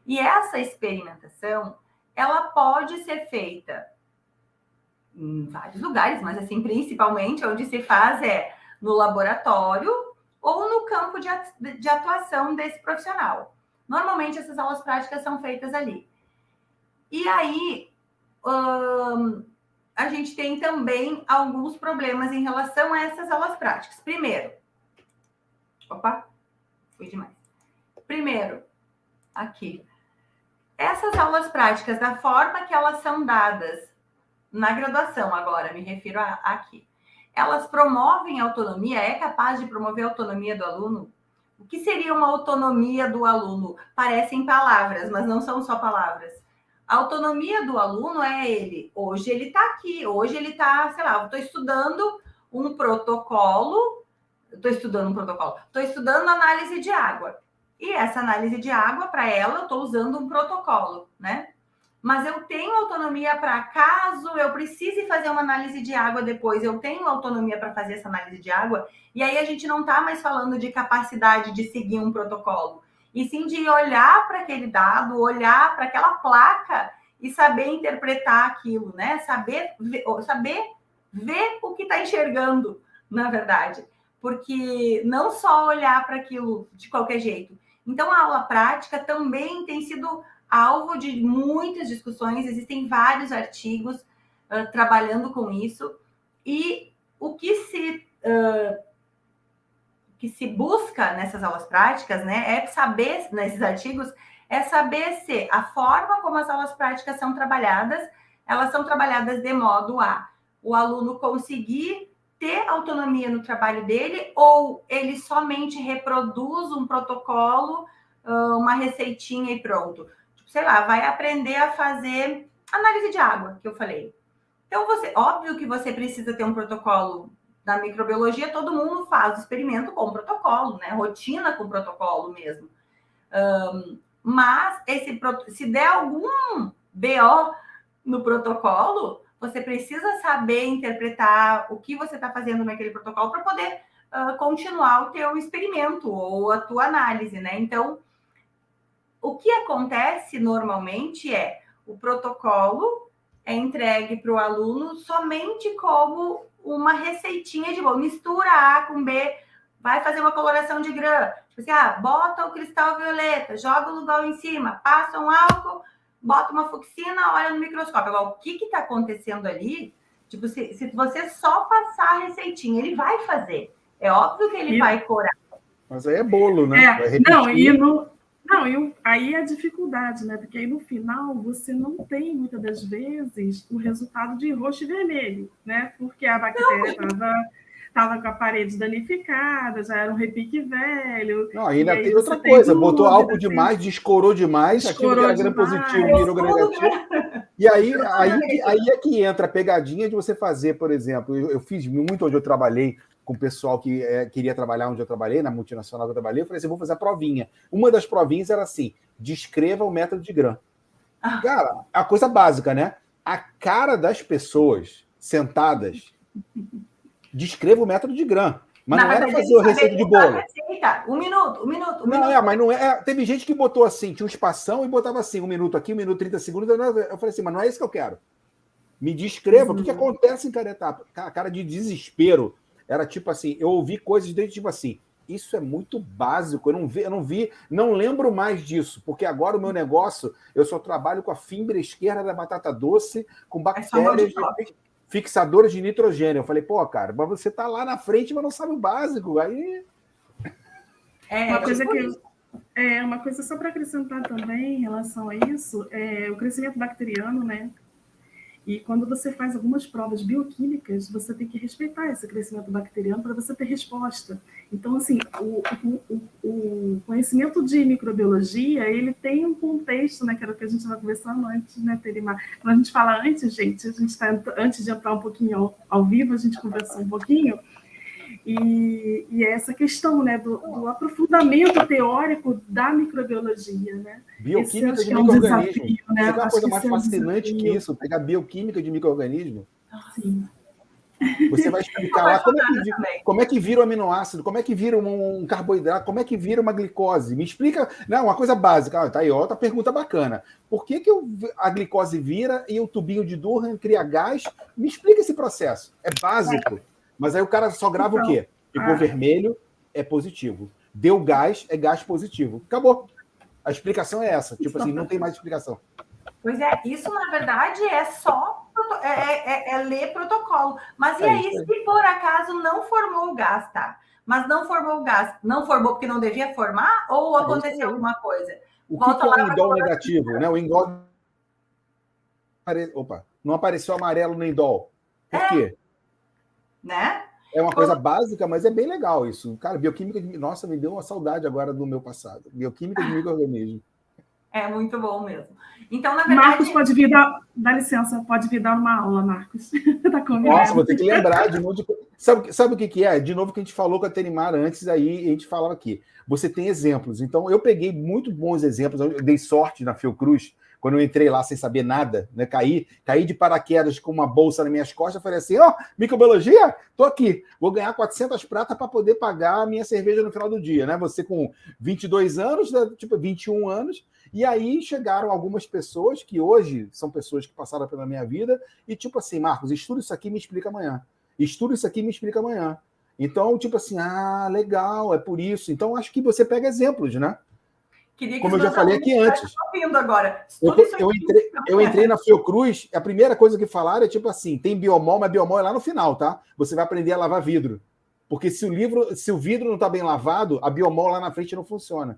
E essa experimentação, ela pode ser feita em vários lugares, mas assim, principalmente onde se faz é no laboratório ou no campo de atuação desse profissional. Normalmente, essas aulas práticas são feitas ali. E aí, a gente tem também alguns problemas em relação a essas aulas práticas. Primeiro, fui demais. Primeiro, aqui, essas aulas práticas, da forma que elas são dadas na graduação, agora, me refiro aqui, elas promovem autonomia? É capaz de promover a autonomia do aluno? O que seria uma autonomia do aluno? Parecem palavras, mas não são só palavras. A autonomia do aluno é hoje ele está aqui, hoje ele está, sei lá, eu estou estudando um protocolo, estou estudando análise de água. E essa análise de água, para ela, eu estou usando um protocolo, né? Mas eu tenho autonomia para, caso eu precise fazer uma análise de água depois, eu tenho autonomia para fazer essa análise de água, e aí a gente não está mais falando de capacidade de seguir um protocolo, e sim de olhar para aquele dado, olhar para aquela placa e saber interpretar aquilo, né? Saber ver o que está enxergando, na verdade. Porque não só olhar para aquilo de qualquer jeito. Então, a aula prática também tem sido alvo de muitas discussões, existem vários artigos trabalhando com isso, e o que se busca nessas aulas práticas, né, é saber, nesses artigos, é saber se a forma como as aulas práticas são trabalhadas, elas são trabalhadas de modo a o aluno conseguir ter autonomia no trabalho dele, ou ele somente reproduz um protocolo, uma receitinha e pronto. Sei lá, vai aprender a fazer análise de água, que eu falei. Então, óbvio que você precisa ter um protocolo da microbiologia, todo mundo faz experimento com protocolo, né? Rotina com protocolo mesmo. Mas se der algum BO no protocolo, você precisa saber interpretar o que você está fazendo naquele protocolo para poder continuar o teu experimento ou a tua análise, né? Então, o que acontece normalmente é o protocolo é entregue para o aluno somente como uma receitinha de bolo. Mistura A com B, vai fazer uma coloração de grã. Tipo assim, bota o cristal violeta, joga o Lugol em cima, passa um álcool, bota uma fucsina, olha no microscópio. Agora, o que está acontecendo ali? Tipo, se você só passar a receitinha, ele vai fazer. É óbvio que ele vai corar. Mas aí é bolo, né? Aí é a dificuldade, né? Porque aí no final você não tem, muitas das vezes, o resultado de roxo e vermelho, né? Porque a bactéria estava com a parede danificada, já era um repique velho. Não, ainda tem outra coisa, botou álcool demais, descorou demais, aquilo que era gram positivo virou gram negativo. E aí é que entra a pegadinha de você fazer, por exemplo, eu fiz muito onde eu trabalhei, com o pessoal que queria trabalhar onde eu trabalhei, na multinacional que eu trabalhei, eu falei assim, vou fazer a provinha. Uma das provinhas era assim, descreva o método de Gram. Cara, a coisa básica, né? A cara das pessoas sentadas, descreva o método de Gram. Mas não era fazer a receita de bolo. Um minuto. Mas não é. Teve gente que botou assim, tinha um espação e botava assim, 1 minuto aqui, 1 minuto 30 segundos. Eu falei assim, mas não é isso que eu quero. Me descreva o que acontece em cada etapa. A cara de desespero era tipo assim, eu ouvi coisas dentro tipo assim, isso é muito básico, não lembro mais disso, porque agora o meu negócio, eu só trabalho com a fibra esquerda da batata doce, com bactérias, fixadores de nitrogênio. Eu falei, pô, cara, mas você tá lá na frente, mas não sabe o básico, aí... Uma coisa só para acrescentar também em relação a isso, o crescimento bacteriano, né? E quando você faz algumas provas bioquímicas, você tem que respeitar esse crescimento bacteriano para você ter resposta. Então, assim, o conhecimento de microbiologia, ele tem um contexto, né, que era o que a gente estava conversando antes, né, Terimar? Quando a gente fala antes, gente, antes de entrar um pouquinho ao vivo, a gente conversou um pouquinho, e é essa questão, né, do aprofundamento teórico da microbiologia, né? Bioquímica de micro-organismo. Né? Você quer uma coisa mais fascinante que isso? Pegar bioquímica de micro-organismo? Sim. Você vai explicar lá como é que vira um aminoácido, como é que vira um carboidrato, como é que vira uma glicose. Me explica, não, uma coisa básica. Tá aí, outra pergunta bacana. Por que a glicose vira e o tubinho de Durham cria gás? Me explica esse processo. É básico. Mas aí o cara só grava o quê? Ficou vermelho, é positivo. Deu gás, é gás positivo. Acabou. A explicação é essa. Tipo assim, não tem mais explicação. Pois é, isso na verdade é só ler protocolo. Mas e aí, se por acaso não formou o gás, tá? Mas não formou o gás, não formou porque não devia formar ou aconteceu alguma coisa? O que é o indol negativo, né? O indol... Opa, não apareceu amarelo no indol. Por quê? Né? É uma coisa básica, mas é bem legal isso. Cara, bioquímica de... Nossa, me deu uma saudade agora do meu passado. Bioquímica de micro-organismo. É muito bom mesmo. Então, na verdade... Marcos pode vir dá licença, pode vir dar uma aula, Marcos. Tá combinado. Nossa, vou ter que lembrar de novo. Sabe o que é? De novo que a gente falou com a Terimar antes, aí a gente falava aqui. Você tem exemplos. Então, eu peguei muito bons exemplos. Eu dei sorte na Fiocruz, quando eu entrei lá sem saber nada, né? Caí de paraquedas com uma bolsa nas minhas costas, falei assim, microbiologia? Tô aqui, vou ganhar 400 pratas para poder pagar a minha cerveja no final do dia, né? Você com 22 anos, tipo 21 anos, e aí chegaram algumas pessoas que hoje são pessoas que passaram pela minha vida e tipo assim, Marcos, estuda isso aqui e me explica amanhã. Estuda isso aqui e me explica amanhã. Então, tipo assim, legal, é por isso. Então, acho que você pega exemplos, né? Como eu já falei aqui antes. Agora. Eu entrei na Fiocruz, a primeira coisa que falaram é tipo assim, tem biomol, mas biomol é lá no final, tá? Você vai aprender a lavar vidro. Porque se o vidro não está bem lavado, a biomol lá na frente não funciona.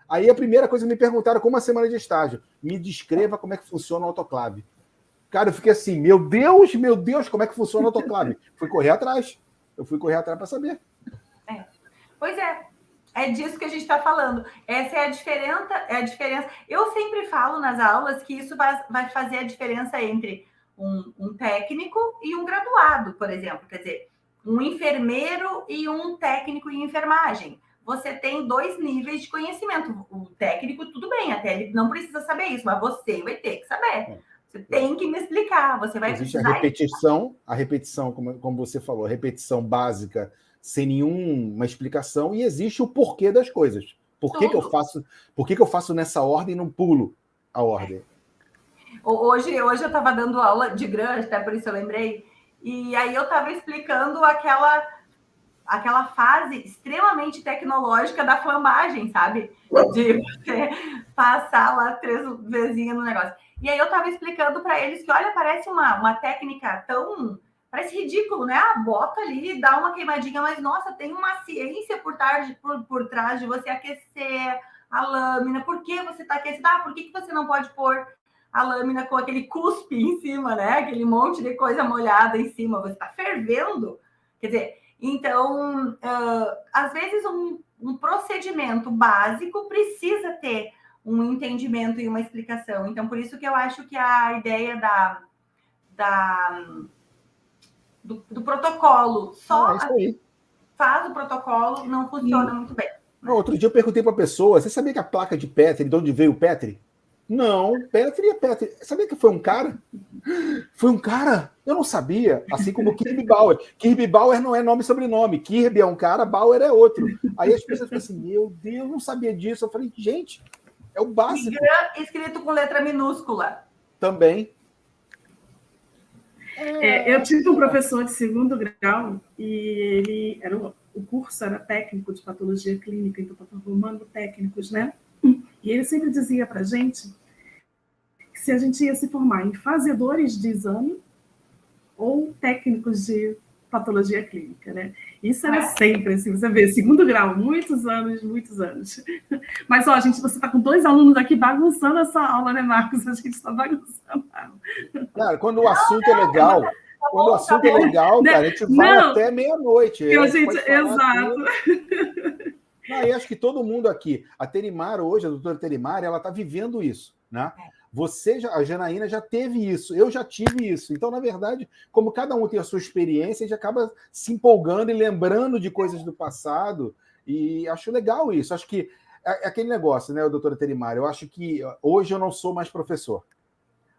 Aí a primeira coisa que me perguntaram, como uma semana de estágio, me descreva como é que funciona o autoclave. Cara, eu fiquei assim, meu Deus, como é que funciona o autoclave? Fui correr atrás. Eu fui correr atrás para saber. Pois é. É disso que a gente está falando. Essa é a diferença. Eu sempre falo nas aulas que isso vai fazer a diferença entre um técnico e um graduado, por exemplo. Quer dizer, um enfermeiro e um técnico em enfermagem. Você tem 2 níveis de conhecimento. O técnico, tudo bem, até ele não precisa saber isso, mas você vai ter que saber. Você tem que me explicar, você vai Existe precisar... a repetição, como você falou, a repetição básica, sem nenhuma explicação, e existe o porquê das coisas. Por que eu faço nessa ordem e não pulo a ordem? Hoje eu estava dando aula de GRAM, até por isso eu lembrei, e aí eu estava explicando aquela fase extremamente tecnológica da flambagem, sabe? De você passar lá 3 vezinhas no negócio. E aí eu estava explicando para eles que, olha, parece uma técnica tão... Parece ridículo, né? Bota ali, dá uma queimadinha, mas, nossa, tem uma ciência por trás de você aquecer a lâmina. Por que você está aquecendo? Por que você não pode pôr a lâmina com aquele cuspe em cima, né? Aquele monte de coisa molhada em cima. Você está fervendo. Quer dizer, então, às vezes um procedimento básico precisa ter um entendimento e uma explicação. Então, por isso que eu acho que a ideia do protocolo só faz o protocolo, não funciona muito bem. Outro dia eu perguntei para a pessoa, você sabia que a placa de Petri, de onde veio o Petri? Não, Petri é Petri. Sabia que foi um cara? Foi um cara? Eu não sabia. Assim como Kirby Bauer. Kirby Bauer não é nome e sobrenome. Kirby é um cara, Bauer é outro. Aí as pessoas ficam assim, meu Deus, não sabia disso. Eu falei, gente, é o básico. Escrito com letra minúscula. Também. Eu tive um professor de 2º grau e o curso era técnico de patologia clínica, então estava formando técnicos, né? E ele sempre dizia para a gente que se a gente ia se formar em fazedores de exame ou técnicos de patologia clínica, né? Isso era sempre assim, você vê, 2º grau, muitos anos. Mas, ó, você está com 2 alunos aqui bagunçando essa aula, né, Marcos? A gente está bagunçando a aula. Cara, quando o assunto é legal, cara, a gente vai até meia-noite. Exato. E acho que todo mundo aqui, a Terimar hoje, a doutora Terimar, ela está vivendo isso, né? A Janaína já teve isso, eu já tive isso. Então, na verdade, como cada um tem a sua experiência, a gente acaba se empolgando e lembrando de coisas do passado, e acho legal isso. Acho que é aquele negócio, né, doutora Terimar? Eu acho que hoje eu não sou mais professor,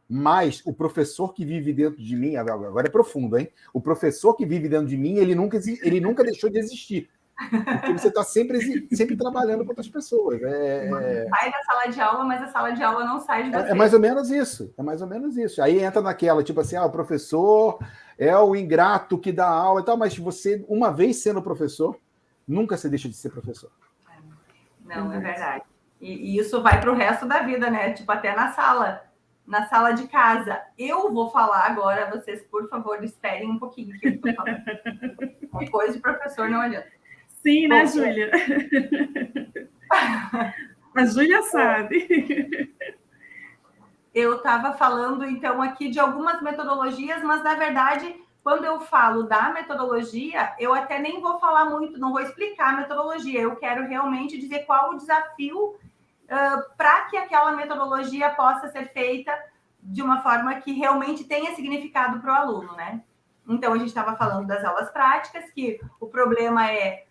mas o professor que vive dentro de mim, agora é profundo, hein? O professor que vive dentro de mim, ele nunca deixou de existir. Porque você está sempre trabalhando com outras pessoas. Sai da sala de aula, mas a sala de aula não sai de você. É mais ou menos isso. Aí entra naquela, tipo assim, o professor é o ingrato que dá aula e tal, mas você, uma vez sendo professor, nunca se deixa de ser professor. Não, é verdade. E isso vai para o resto da vida, né? Tipo, até na sala de casa. Eu vou falar agora, vocês, por favor, esperem um pouquinho que eu estou falando. Uma coisa de professor não adianta. Sim, né, Júlia? A Júlia sabe. Eu estava falando, então, aqui de algumas metodologias, mas, na verdade, quando eu falo da metodologia, eu até nem vou falar muito, não vou explicar a metodologia. Eu quero realmente dizer qual o desafio para que aquela metodologia possa ser feita de uma forma que realmente tenha significado para o aluno, né? Então, a gente estava falando das aulas práticas, que o problema é,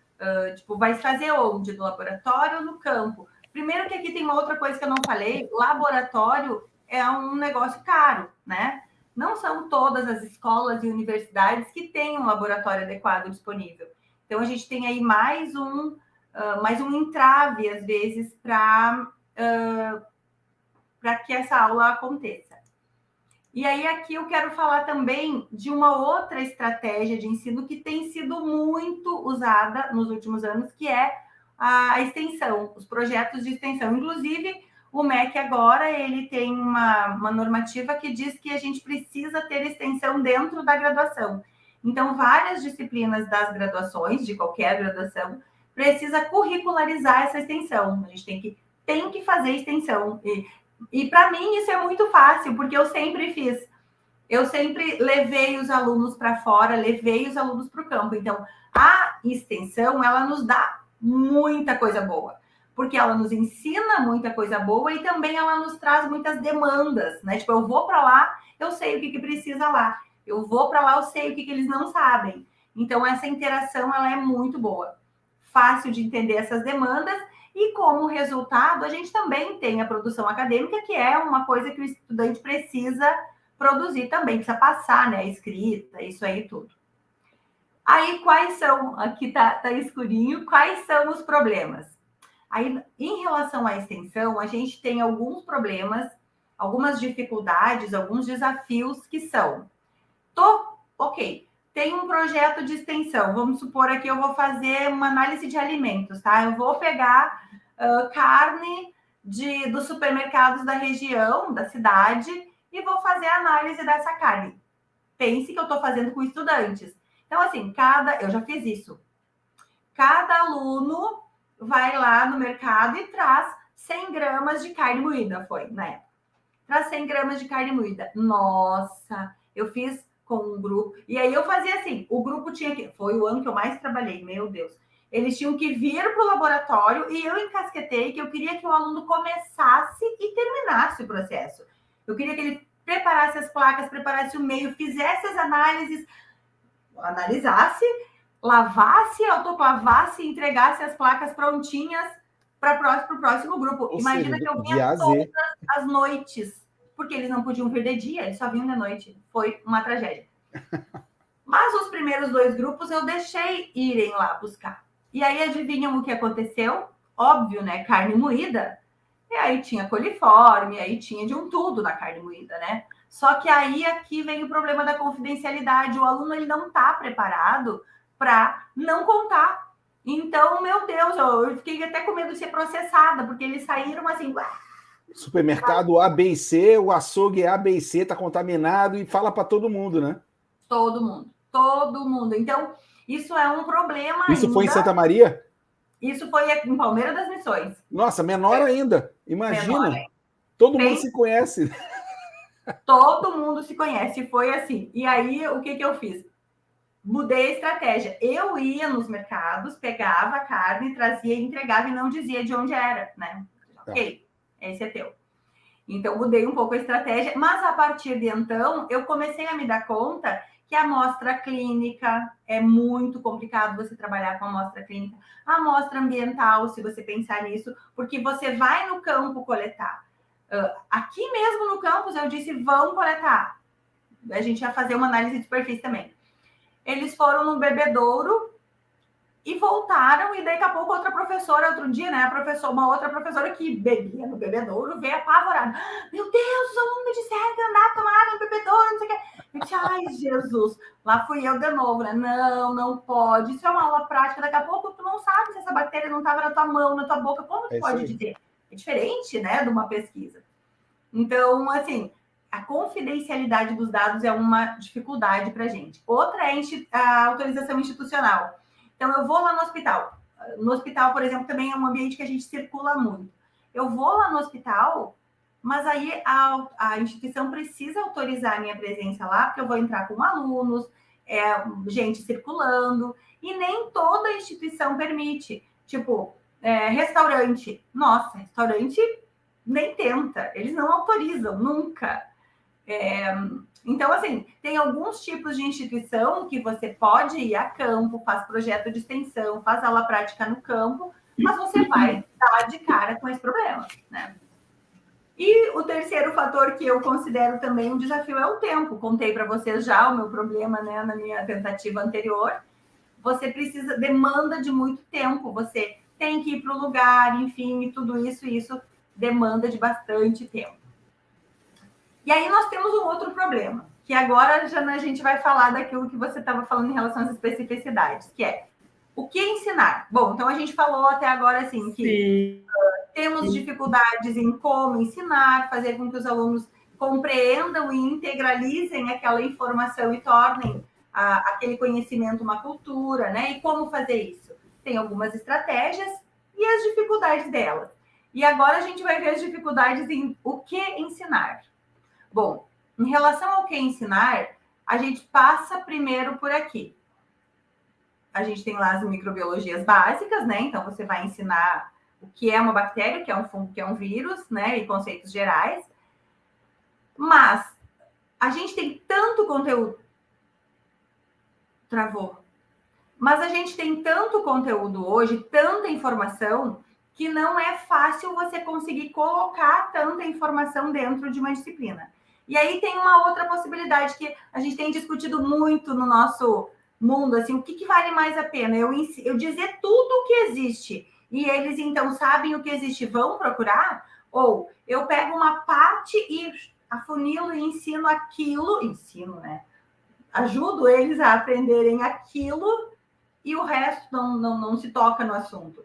vai se fazer onde? No laboratório ou no campo? Primeiro que aqui tem uma outra coisa que eu não falei, laboratório é um negócio caro, né? Não são todas as escolas e universidades que têm um laboratório adequado disponível. Então, a gente tem aí mais um entrave, às vezes, para que essa aula aconteça. E aí, aqui eu quero falar também de uma outra estratégia de ensino que tem sido muito usada nos últimos anos, que é a extensão, os projetos de extensão. Inclusive, o MEC agora ele tem uma normativa que diz que a gente precisa ter extensão dentro da graduação. Então, várias disciplinas das graduações, de qualquer graduação, precisa curricularizar essa extensão. A gente tem que fazer extensão. E para mim isso é muito fácil, porque eu sempre fiz. Eu sempre levei os alunos para fora, levei os alunos para o campo. Então, a extensão, ela nos dá muita coisa boa, porque ela nos ensina muita coisa boa e também ela nos traz muitas demandas, né? Eu vou para lá, eu sei o que precisa lá. Eu vou para lá, eu sei o que eles não sabem. Então, essa interação ela é muito boa. Fácil de entender essas demandas e, como resultado, a gente também tem a produção acadêmica, que é uma coisa que o estudante precisa produzir também, precisa passar, né? A escrita, isso aí tudo. Aí, quais são... Aqui tá escurinho. Quais são os problemas? Aí, em relação à extensão, a gente tem alguns problemas, algumas dificuldades, alguns desafios que são... Ok, tem um projeto de extensão. Vamos supor aqui, eu vou fazer uma análise de alimentos, tá? Eu vou pegar carne dos supermercados da região, da cidade, e vou fazer a análise dessa carne. Pense que eu estou fazendo com estudantes. Então, assim, eu já fiz isso. Cada aluno vai lá no mercado e traz 100 gramas de carne moída, foi, na época. Traz 100 gramas de carne moída. Nossa, eu fiz com um grupo. E aí eu fazia assim, o grupo tinha que... Foi o ano que eu mais trabalhei, meu Deus. Eles tinham que vir para o laboratório e eu encasquetei que eu queria que o aluno começasse e terminasse o processo. Eu queria que ele preparasse as placas, preparasse o meio, fizesse as análises, analisasse, lavasse, autoclavasse e entregasse as placas prontinhas para o próximo grupo. Ou Imagina seja, que eu vinha todas as noites, porque eles não podiam vir de dia, eles só vinham de noite. Foi uma tragédia. Mas os primeiros 2 grupos eu deixei irem lá buscar. E aí, adivinham o que aconteceu? Óbvio, né? Carne moída. E aí tinha coliforme, aí tinha de um tudo na carne moída, né? Só que aí aqui vem o problema da confidencialidade. O aluno ele não está preparado para não contar. Então, meu Deus, eu fiquei até com medo de ser processada, porque eles saíram assim... Supermercado A, B e C, o açougue A, B e C está contaminado e fala para todo mundo, né? Todo mundo. Então, isso é um problema ainda. Isso foi em Santa Maria? Isso foi em Palmeira das Missões. Nossa, menor ainda. Imagina. Menor, todo mundo se conhece. Todo mundo se conhece. Foi assim. E aí, o que eu fiz? Mudei a estratégia. Eu ia nos mercados, pegava a carne, trazia, entregava e não dizia de onde era, né? Tá. Ok, esse é teu. Então, mudei um pouco a estratégia. Mas, a partir de então, eu comecei a me dar conta que a amostra clínica é muito complicado você trabalhar com a amostra clínica. A amostra ambiental, se você pensar nisso, porque você vai no campo coletar. Aqui mesmo no campus, eu disse, vão coletar. A gente ia fazer uma análise de superfície também. Eles foram no bebedouro e voltaram, e daqui a pouco outra professora, outro dia, né, uma outra professora que bebia no bebedouro, veio apavorada. Meu Deus, os alunos me disseram que andar a tomar água no bebedouro, não sei o que. Eu disse, ai, Jesus, lá fui eu de novo, né? Não pode. Isso é uma aula prática, daqui a pouco tu não sabe se essa bactéria não estava na tua mão, na tua boca, como tu pode dizer? É diferente, né, de uma pesquisa. Então, assim, a confidencialidade dos dados é uma dificuldade para a gente. Outra é a autorização institucional. Então, eu vou lá no hospital. No hospital, por exemplo, também é um ambiente que a gente circula muito. Eu vou lá no hospital, mas aí a instituição precisa autorizar a minha presença lá, porque eu vou entrar com alunos, gente circulando, e nem toda instituição permite. Tipo, restaurante. Nossa, restaurante nem tenta. Eles não autorizam, nunca. Então, assim, tem alguns tipos de instituição que você pode ir a campo, faz projeto de extensão, faz aula prática no campo, mas você vai dar de cara com esse problema, né? E o terceiro fator que eu considero também um desafio é o tempo. Contei para vocês já o meu problema, né, na minha tentativa anterior. Você demanda de muito tempo, você tem que ir para o lugar, enfim, e tudo isso demanda de bastante tempo. E aí nós temos um outro problema, que agora já a gente vai falar daquilo que você estava falando em relação às especificidades, que é o que ensinar. Bom, então a gente falou até agora assim que temos dificuldades em como ensinar, fazer com que os alunos compreendam e integralizem aquela informação e tornem aquele conhecimento uma cultura, né? E como fazer isso? Tem algumas estratégias e as dificuldades delas. E agora a gente vai ver as dificuldades em o que ensinar. Bom, em relação ao que ensinar, a gente passa primeiro por aqui. A gente tem lá as microbiologias básicas, né? Então, você vai ensinar o que é uma bactéria, o que é um fungo, o que é um vírus, né? E conceitos gerais. Mas a gente tem tanto conteúdo. Travou. Mas a gente tem tanto conteúdo hoje, tanta informação, que não é fácil você conseguir colocar tanta informação dentro de uma disciplina. E aí tem uma outra possibilidade que a gente tem discutido muito no nosso mundo, assim, o que vale mais a pena? Eu dizer tudo o que existe e eles, então, sabem o que existe e vão procurar? Ou eu pego uma parte e afunilo e ensino aquilo, né? Ajudo eles a aprenderem aquilo e o resto não se toca no assunto.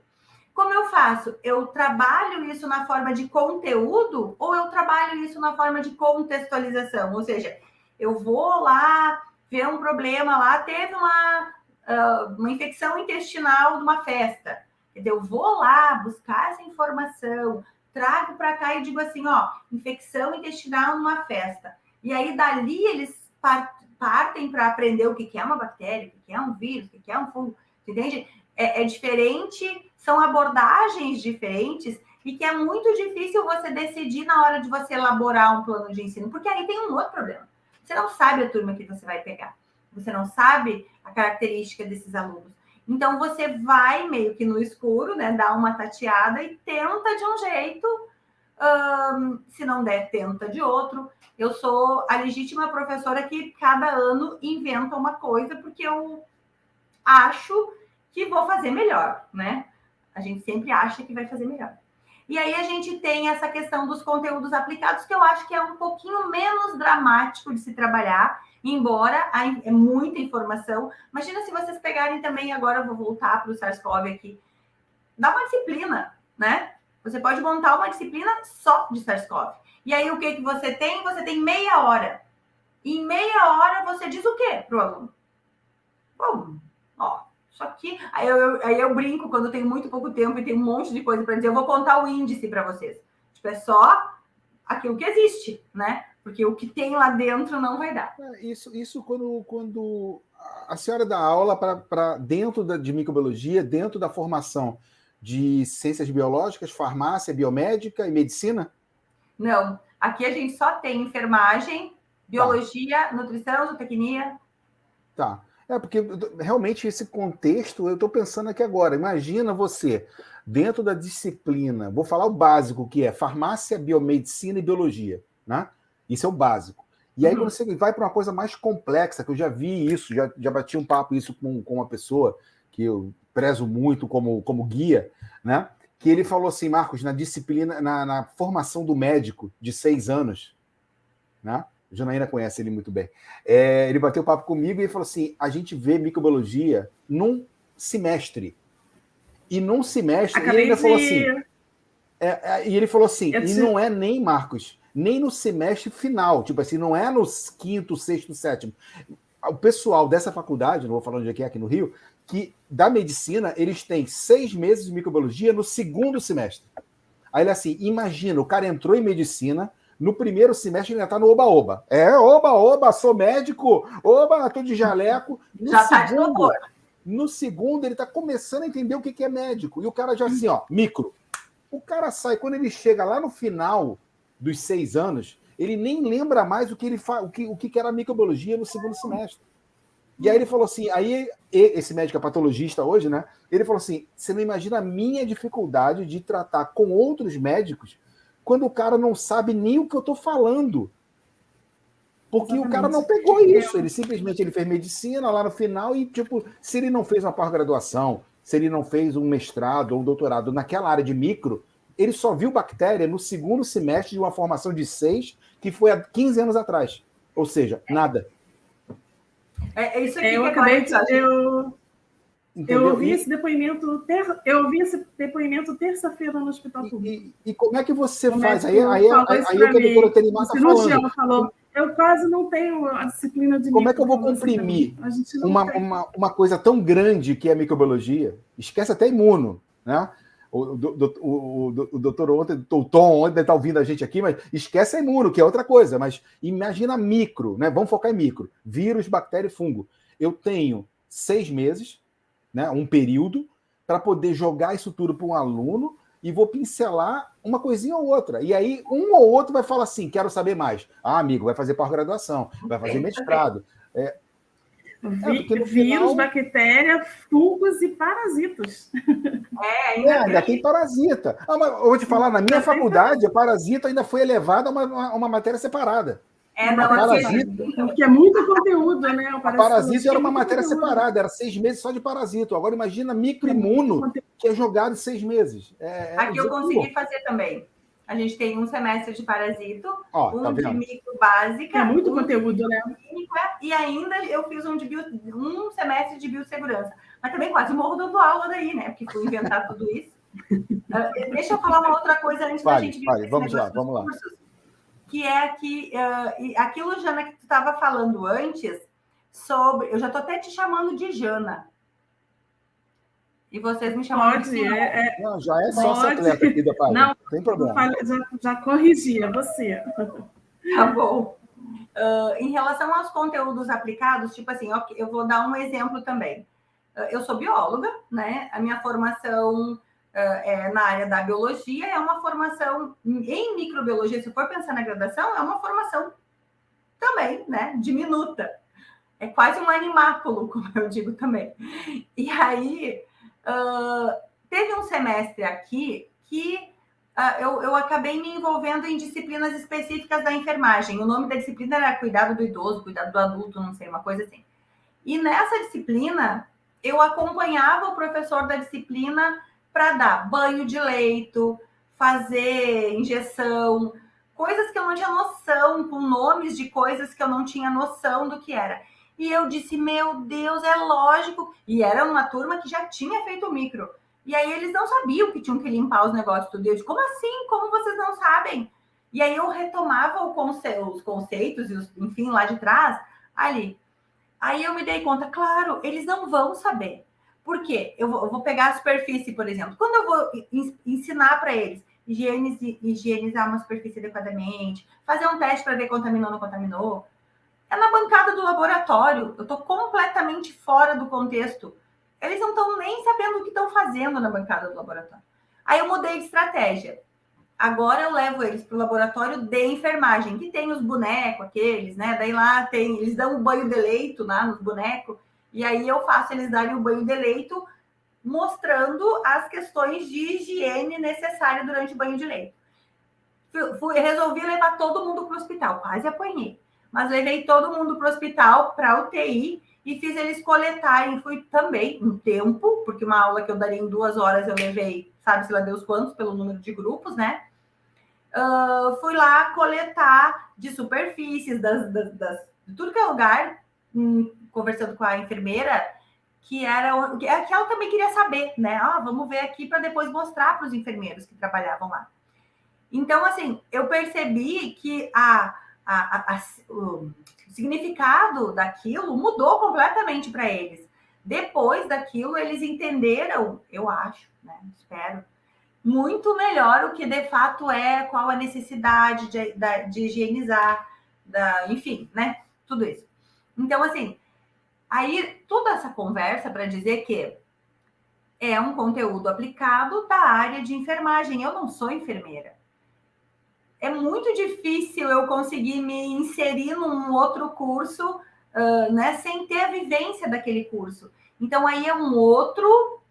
Como eu faço? Eu trabalho isso na forma de conteúdo ou eu trabalho isso na forma de contextualização? Ou seja, eu vou lá ver um problema lá, teve uma infecção intestinal numa festa. Eu vou lá buscar essa informação, trago para cá e digo assim, ó, infecção intestinal numa festa. E aí, dali, eles partem para aprender o que é uma bactéria, o que é um vírus, o que é um fungo, entende? É diferente, são abordagens diferentes e que é muito difícil você decidir na hora de você elaborar um plano de ensino, porque aí tem um outro problema. Você não sabe a turma que você vai pegar, você não sabe a característica desses alunos. Então, você vai meio que no escuro, né, dá uma tateada e tenta de um jeito, se não der, tenta de outro. Eu sou a legítima professora que cada ano inventa uma coisa, porque eu acho que vou fazer melhor, né? A gente sempre acha que vai fazer melhor. E aí a gente tem essa questão dos conteúdos aplicados, que eu acho que é um pouquinho menos dramático de se trabalhar, embora é muita informação. Imagina se vocês pegarem também, agora eu vou voltar para o SARS-CoV aqui, dá uma disciplina, né? Você pode montar uma disciplina só de SARS-CoV. E aí o que você tem? Você tem meia hora. Em meia hora você diz o quê para o aluno? Bom, ó, isso aqui... Aí eu brinco quando eu tenho muito pouco tempo e tem um monte de coisa para dizer, eu vou contar o índice para vocês. Tipo, é só aquilo que existe, né? Porque o que tem lá dentro não vai dar. Isso quando a senhora dá aula para dentro de microbiologia, dentro da formação de ciências biológicas, farmácia, biomédica e medicina? Não, aqui a gente só tem enfermagem, biologia, nutrição, zootecnia. Tá. Porque realmente esse contexto, eu estou pensando aqui agora, imagina você, dentro da disciplina, vou falar o básico, que é farmácia, biomedicina e biologia, né? Isso é o básico. E aí, quando você vai para uma coisa mais complexa, que eu já vi isso, já bati um papo isso com uma pessoa que eu prezo muito como guia, né? Que ele falou assim, Marcos, na disciplina, na formação do médico de 6 anos, né? A Janaína conhece ele muito bem. Ele bateu papo comigo e ele falou assim, a gente vê microbiologia num semestre. E num semestre... E ele falou assim... e ele falou assim, e não é nem, Marcos, nem no semestre final. Tipo assim, não é no 5º, 6º, 7º. O pessoal dessa faculdade, não vou falar onde é que é, aqui no Rio, que da medicina, eles têm 6 meses de microbiologia no 2º semestre. Aí ele assim, imagina, o cara entrou em medicina... No primeiro semestre ele ainda está no oba-oba. Oba-oba, sou médico. Oba, estou de jaleco. No segundo, ele está começando a entender o que é médico. E o cara já assim, ó, micro. O cara sai, quando ele chega lá no final dos 6 anos, ele nem lembra mais o que era microbiologia no 2º semestre. E aí ele falou assim, aí esse médico é patologista hoje, né? Ele falou assim, você não imagina a minha dificuldade de tratar com outros médicos quando o cara não sabe nem o que eu estou falando. Porque o cara não pegou isso. Ele simplesmente fez medicina lá no final e, tipo, se ele não fez uma pós-graduação, se ele não fez um mestrado ou um doutorado naquela área de micro, ele só viu bactéria no 2º semestre de uma formação de 6, que foi há 15 anos atrás. Ou seja, nada. É isso aqui eu que acabei de... Eu ouvi esse depoimento terça-feira no Hospital Público. E como é que você faz? Aí o que a doutora Terimar está falando. Falou, eu quase não tenho a disciplina de como é que eu vou comprimir uma coisa tão grande que é a microbiologia? Esquece até imuno, né? O doutor ontem, o Tom ontem está ouvindo a gente aqui, mas esquece a imuno, que é outra coisa. Mas imagina micro, né? Vamos focar em micro. Vírus, bactéria e fungo. Eu tenho 6 meses, né, um período, para poder jogar isso tudo para um aluno e vou pincelar uma coisinha ou outra. E aí, um ou outro vai falar assim, quero saber mais. Ah, amigo, vai fazer pós-graduação, vai fazer mestrado. Vírus, bactéria, fungos e parasitas. Ainda tem parasita. Mas eu vou te falar, na minha faculdade, a parasita ainda foi elevada a uma matéria separada. Porque é muito conteúdo, né? A parasita era uma matéria separada, era 6 meses só de parasito. Agora imagina microimuno, que é jogado em 6 meses. Aqui eu consegui fazer também. A gente tem um semestre de parasito, tá de micro básica. É muito conteúdo, né? E ainda eu fiz um semestre de biossegurança. Mas também quase morro dando aula daí, né? Porque fui inventar tudo isso. Deixa eu falar uma outra coisa antes da gente vir vamos lá. Cursos, que é que aquilo, Jana, que tu estava falando antes, sobre... Eu já estou até te chamando de Jana. E vocês me chamam de Não, já é sócia atleta aqui da página. Não tem problema. Já corrigi, é você. Tá bom. Em relação aos conteúdos aplicados, tipo assim, eu vou dar um exemplo também. Eu sou bióloga, né? A minha formação na área da biologia, é uma formação em microbiologia. Se for pensar na graduação, é uma formação também, né? Diminuta. É quase um animáculo, como eu digo também. E aí, teve um semestre aqui que eu acabei me envolvendo em disciplinas específicas da enfermagem. O nome da disciplina era cuidado do idoso, cuidado do adulto, não sei, uma coisa assim. E nessa disciplina, eu acompanhava o professor da disciplina para dar banho de leito, fazer injeção, coisas que eu não tinha noção, com nomes de coisas que eu não tinha noção do que era. E eu disse, meu Deus, é lógico. E era uma turma que já tinha feito micro. E aí eles não sabiam que tinham que limpar os negócios tudo. Eu disse, como assim? Como vocês não sabem? E aí eu retomava os conceitos, enfim, lá de trás, ali. Aí eu me dei conta, claro, eles não vão saber. Por quê? Eu vou pegar a superfície, por exemplo. Quando eu vou ensinar para eles higienizar uma superfície adequadamente, fazer um teste para ver contaminou ou não contaminou, é na bancada do laboratório. Eu estou completamente fora do contexto. Eles não estão nem sabendo o que estão fazendo na bancada do laboratório. Aí eu mudei de estratégia. Agora eu levo eles para o laboratório de enfermagem, que tem os bonecos aqueles, né? Daí lá eles dão o banho de leito lá nos bonecos, e aí eu faço eles darem o banho de leito, mostrando as questões de higiene necessárias durante o banho de leito. Resolvi levar todo mundo para o hospital, quase apanhei, mas levei todo mundo para o hospital, para a UTI, e fiz eles coletarem. Fui também um tempo, porque uma aula que eu daria em 2 horas eu levei, sabe-se lá Deus quantos, pelo número de grupos, né? Fui lá coletar de superfícies, de tudo que é lugar, conversando com a enfermeira, que ela também queria saber, né? Vamos ver aqui para depois mostrar para os enfermeiros que trabalhavam lá. Então, assim, eu percebi que o significado daquilo mudou completamente para eles. Depois daquilo, eles entenderam, eu acho, né? Espero, muito melhor o que de fato qual a necessidade de higienizar, enfim, né? Tudo isso. Então, assim, aí toda essa conversa para dizer que é um conteúdo aplicado da área de enfermagem. Eu não sou enfermeira. É muito difícil eu conseguir me inserir num outro curso, né, sem ter a vivência daquele curso. Então, aí é um outro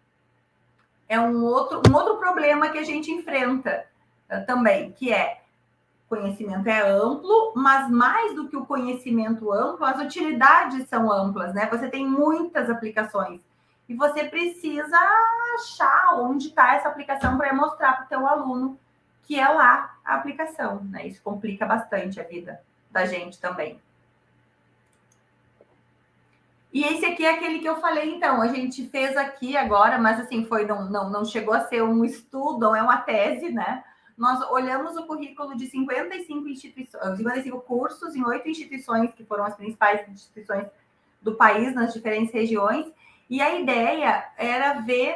problema que a gente enfrenta também, que conhecimento é amplo, mas mais do que o conhecimento amplo, as utilidades são amplas, né? Você tem muitas aplicações e você precisa achar onde está essa aplicação para mostrar para o teu aluno que é lá a aplicação, né? Isso complica bastante a vida da gente também. E esse aqui é aquele que eu falei, então, a gente fez aqui agora, mas assim, não chegou a ser um estudo, é uma tese, né? Nós olhamos o currículo de 55 cursos em 8 instituições, que foram as principais instituições do país, nas diferentes regiões, e a ideia era ver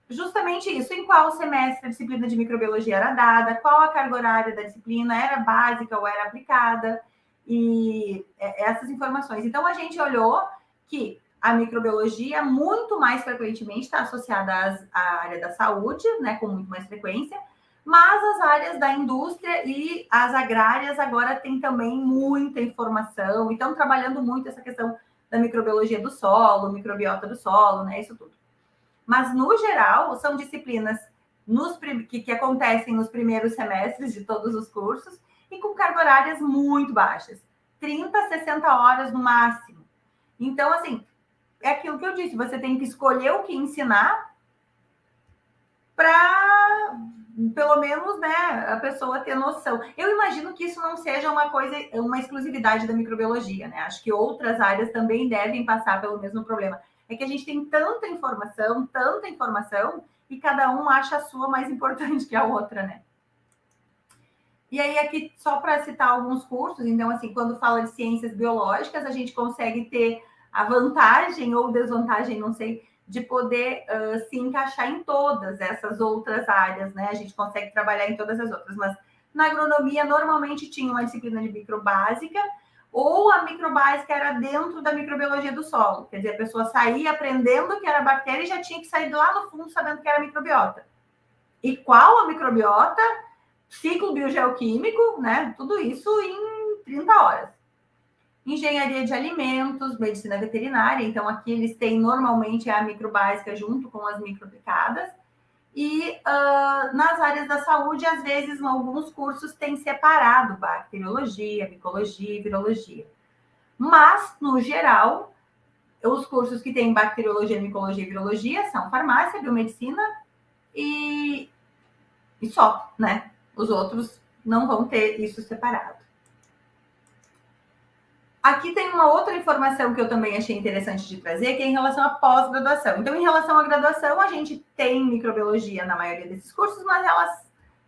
justamente isso, em qual semestre a disciplina de microbiologia era dada, qual a carga horária da disciplina, era básica ou era aplicada, e essas informações. Então, a gente olhou que a microbiologia muito mais frequentemente está associada à área da saúde, né, com muito mais frequência, mas as áreas da indústria e as agrárias agora têm também muita informação, e estão trabalhando muito essa questão da microbiologia do solo, microbiota do solo, né? Isso tudo. Mas, no geral, são disciplinas que acontecem nos primeiros semestres de todos os cursos e com cargas horárias muito baixas. 30, 60 horas no máximo. Então, assim, é aquilo que eu disse, você tem que escolher o que ensinar para, pelo menos, né, a pessoa ter noção. Eu imagino que isso não seja uma exclusividade da microbiologia, né? Acho que outras áreas também devem passar pelo mesmo problema. É que a gente tem tanta informação, e cada um acha a sua mais importante que a outra, né? E aí, aqui, só para citar alguns cursos, então, assim, quando fala de ciências biológicas, a gente consegue ter a vantagem ou desvantagem, não sei, de poder se encaixar em todas essas outras áreas, né? A gente consegue trabalhar em todas as outras, mas na agronomia, normalmente tinha uma disciplina de microbásica, ou a microbásica era dentro da microbiologia do solo. Quer dizer, a pessoa saía aprendendo que era bactéria e já tinha que sair lá no fundo sabendo que era microbiota. E qual a microbiota? Ciclo biogeoquímico, né? Tudo isso em 30 horas. Engenharia de alimentos, medicina veterinária. Então, aqui eles têm normalmente a microbásica junto com as microaplicadas. E nas áreas da saúde, às vezes, em alguns cursos tem separado bacteriologia, micologia e virologia. Mas, no geral, os cursos que têm bacteriologia, micologia e virologia são farmácia, biomedicina e só, né? Os outros não vão ter isso separado. Aqui tem uma outra informação que eu também achei interessante de trazer, que é em relação à pós-graduação. Então, em relação à graduação, a gente tem microbiologia na maioria desses cursos, mas elas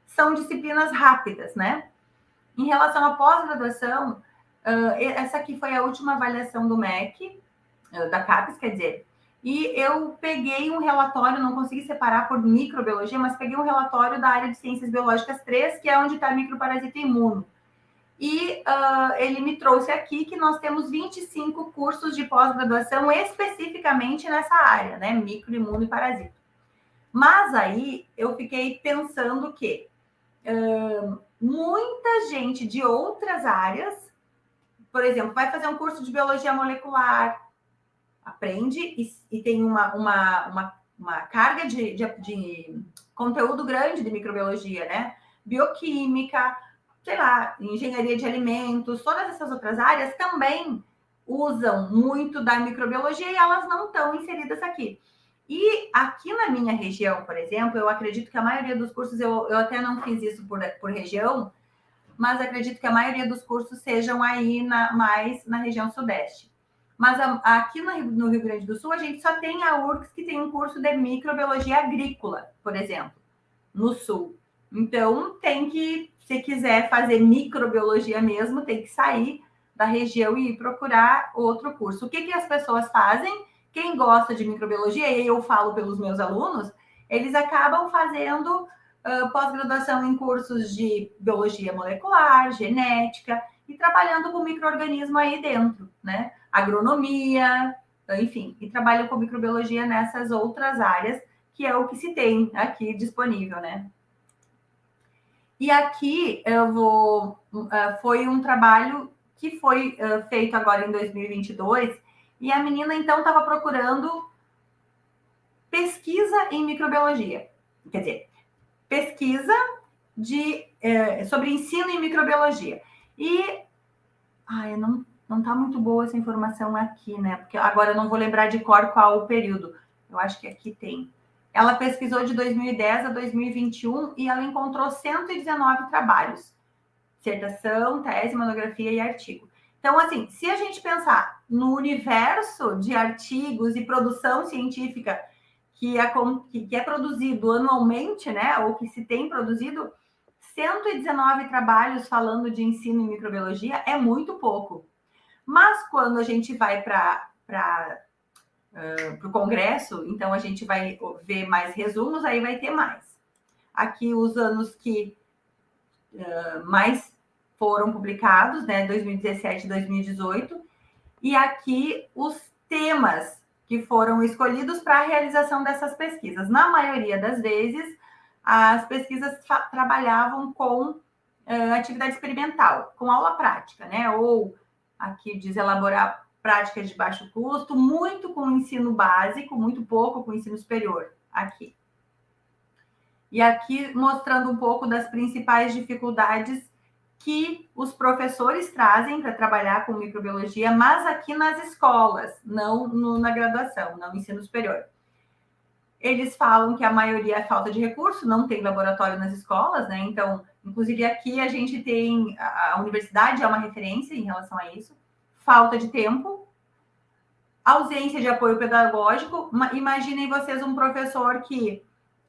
são disciplinas rápidas, né? Em relação à pós-graduação, essa aqui foi a última avaliação do MEC, da CAPES, quer dizer, e eu peguei um relatório, não consegui separar por microbiologia, mas peguei um relatório da área de ciências biológicas 3, que é onde está microparasita imuno. E ele me trouxe aqui que nós temos 25 cursos de pós-graduação especificamente nessa área, né? Micro, imuno e parasita. Mas aí eu fiquei pensando que muita gente de outras áreas, por exemplo, vai fazer um curso de biologia molecular, aprende e tem uma carga de conteúdo grande de microbiologia, né? Bioquímica, sei lá, engenharia de alimentos, todas essas outras áreas também usam muito da microbiologia e elas não estão inseridas aqui. E aqui na minha região, por exemplo, eu acredito que a maioria dos cursos, eu até não fiz isso por região, mas acredito que a maioria dos cursos sejam aí mais na região sudeste. Mas aqui no Rio Grande do Sul, a gente só tem a URGS, que tem um curso de microbiologia agrícola, por exemplo, no sul. Então, tem que, se quiser fazer microbiologia mesmo, tem que sair da região e ir procurar outro curso. O que as pessoas fazem? Quem gosta de microbiologia, e eu falo pelos meus alunos, eles acabam fazendo pós-graduação em cursos de biologia molecular, genética, e trabalhando com micro-organismo aí dentro, né? Agronomia, enfim, e trabalham com microbiologia nessas outras áreas, que é o que se tem aqui disponível, né? E aqui foi um trabalho que foi feito agora em 2022, e a menina, então, estava procurando pesquisa em microbiologia. Quer dizer, pesquisa sobre ensino em microbiologia. E não está muito boa essa informação aqui, né? Porque agora eu não vou lembrar de cor qual o período. Eu acho que aqui tem. Ela pesquisou de 2010 a 2021 e ela encontrou 119 trabalhos. Dissertação, tese, monografia e artigo. Então, assim, se a gente pensar no universo de artigos e produção científica que é produzido anualmente, né? Ou que se tem produzido, 119 trabalhos falando de ensino em microbiologia é muito pouco. Mas quando a gente vai para o congresso, então a gente vai ver mais resumos, aí vai ter mais. Aqui os anos que mais foram publicados, né, 2017 e 2018, e aqui os temas que foram escolhidos para a realização dessas pesquisas. Na maioria das vezes, as pesquisas trabalhavam com atividade experimental, com aula prática, né? Ou aqui diz elaborar práticas de baixo custo, muito com o ensino básico, muito pouco com o ensino superior aqui. E aqui mostrando um pouco das principais dificuldades que os professores trazem para trabalhar com microbiologia, mas aqui nas escolas, não na graduação, não no ensino superior. Eles falam que a maioria é falta de recurso, não tem laboratório nas escolas, né? Então, inclusive aqui a gente tem, a universidade é uma referência em relação a isso, falta de tempo, ausência de apoio pedagógico. Imaginem vocês um professor que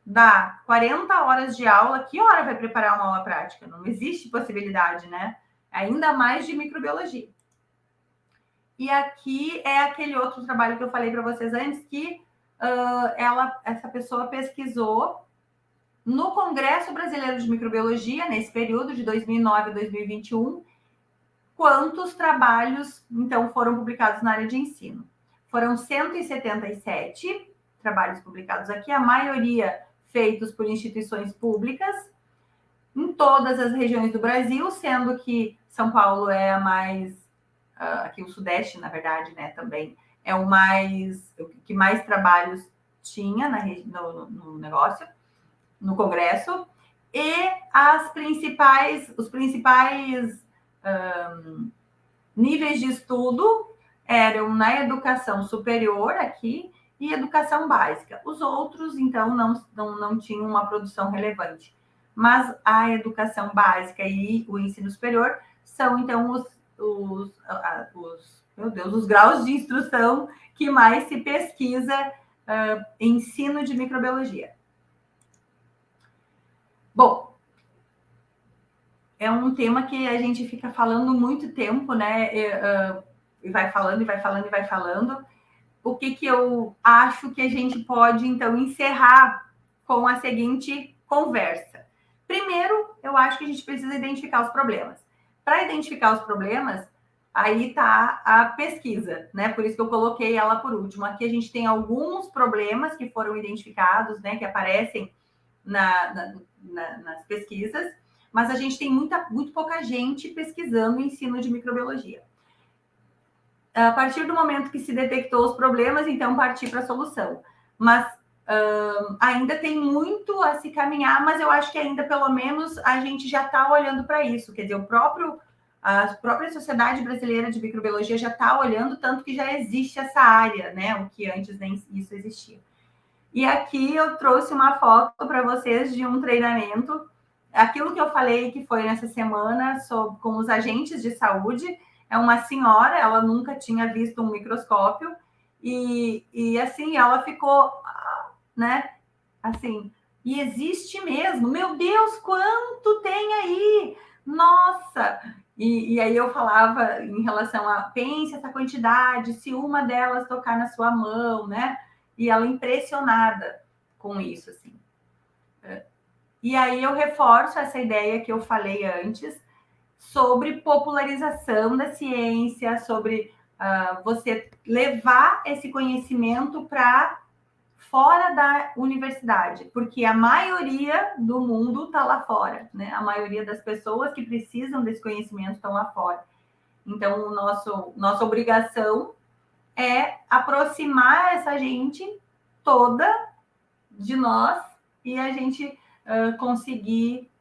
dá 40 horas de aula, que hora vai preparar uma aula prática? Não existe possibilidade, né? Ainda mais de microbiologia. E aqui é aquele outro trabalho que eu falei para vocês antes, que essa pessoa pesquisou no Congresso Brasileiro de Microbiologia, nesse período de 2009 a 2021, quantos trabalhos, então, foram publicados na área de ensino. Foram 177 trabalhos publicados aqui, a maioria feitos por instituições públicas, em todas as regiões do Brasil, sendo que São Paulo é a mais, aqui o Sudeste, na verdade, né, também, é o que mais trabalhos tinha no negócio, no Congresso, e os principais níveis de estudo eram na educação superior aqui e educação básica. Os outros, então, não tinham uma produção relevante. Mas a educação básica e o ensino superior são, então, os graus de instrução que mais se pesquisa ensino de microbiologia. Bom, é um tema que a gente fica falando muito tempo, né? E vai falando, e vai falando, e vai falando. O que eu acho que a gente pode, então, encerrar com a seguinte conversa. Primeiro, eu acho que a gente precisa identificar os problemas. Para identificar os problemas, aí está a pesquisa, né? Por isso que eu coloquei ela por último. Aqui a gente tem alguns problemas que foram identificados, né? Que aparecem nas pesquisas, mas a gente tem muito pouca gente pesquisando o ensino de microbiologia. A partir do momento que se detectou os problemas, então partir para a solução. Mas ainda tem muito a se caminhar, mas eu acho que ainda, pelo menos, a gente já está olhando para isso. Quer dizer, a própria Sociedade Brasileira de Microbiologia já está olhando, tanto que já existe essa área, né? O que antes nem isso existia. E aqui eu trouxe uma foto para vocês de um treinamento. Aquilo que eu falei que foi nessa semana com os agentes de saúde. É uma senhora, ela nunca tinha visto um microscópio e assim, ela ficou, né, assim, e existe mesmo, meu Deus, quanto tem aí? Nossa! E aí eu falava em relação a, pense essa quantidade, se uma delas tocar na sua mão, né? E ela impressionada com isso, assim. E aí eu reforço essa ideia que eu falei antes, sobre popularização da ciência, sobre você levar esse conhecimento para fora da universidade, porque a maioria do mundo está lá fora, né? A maioria das pessoas que precisam desse conhecimento estão lá fora. Então, nossa obrigação é aproximar essa gente toda de nós e a gente conseguir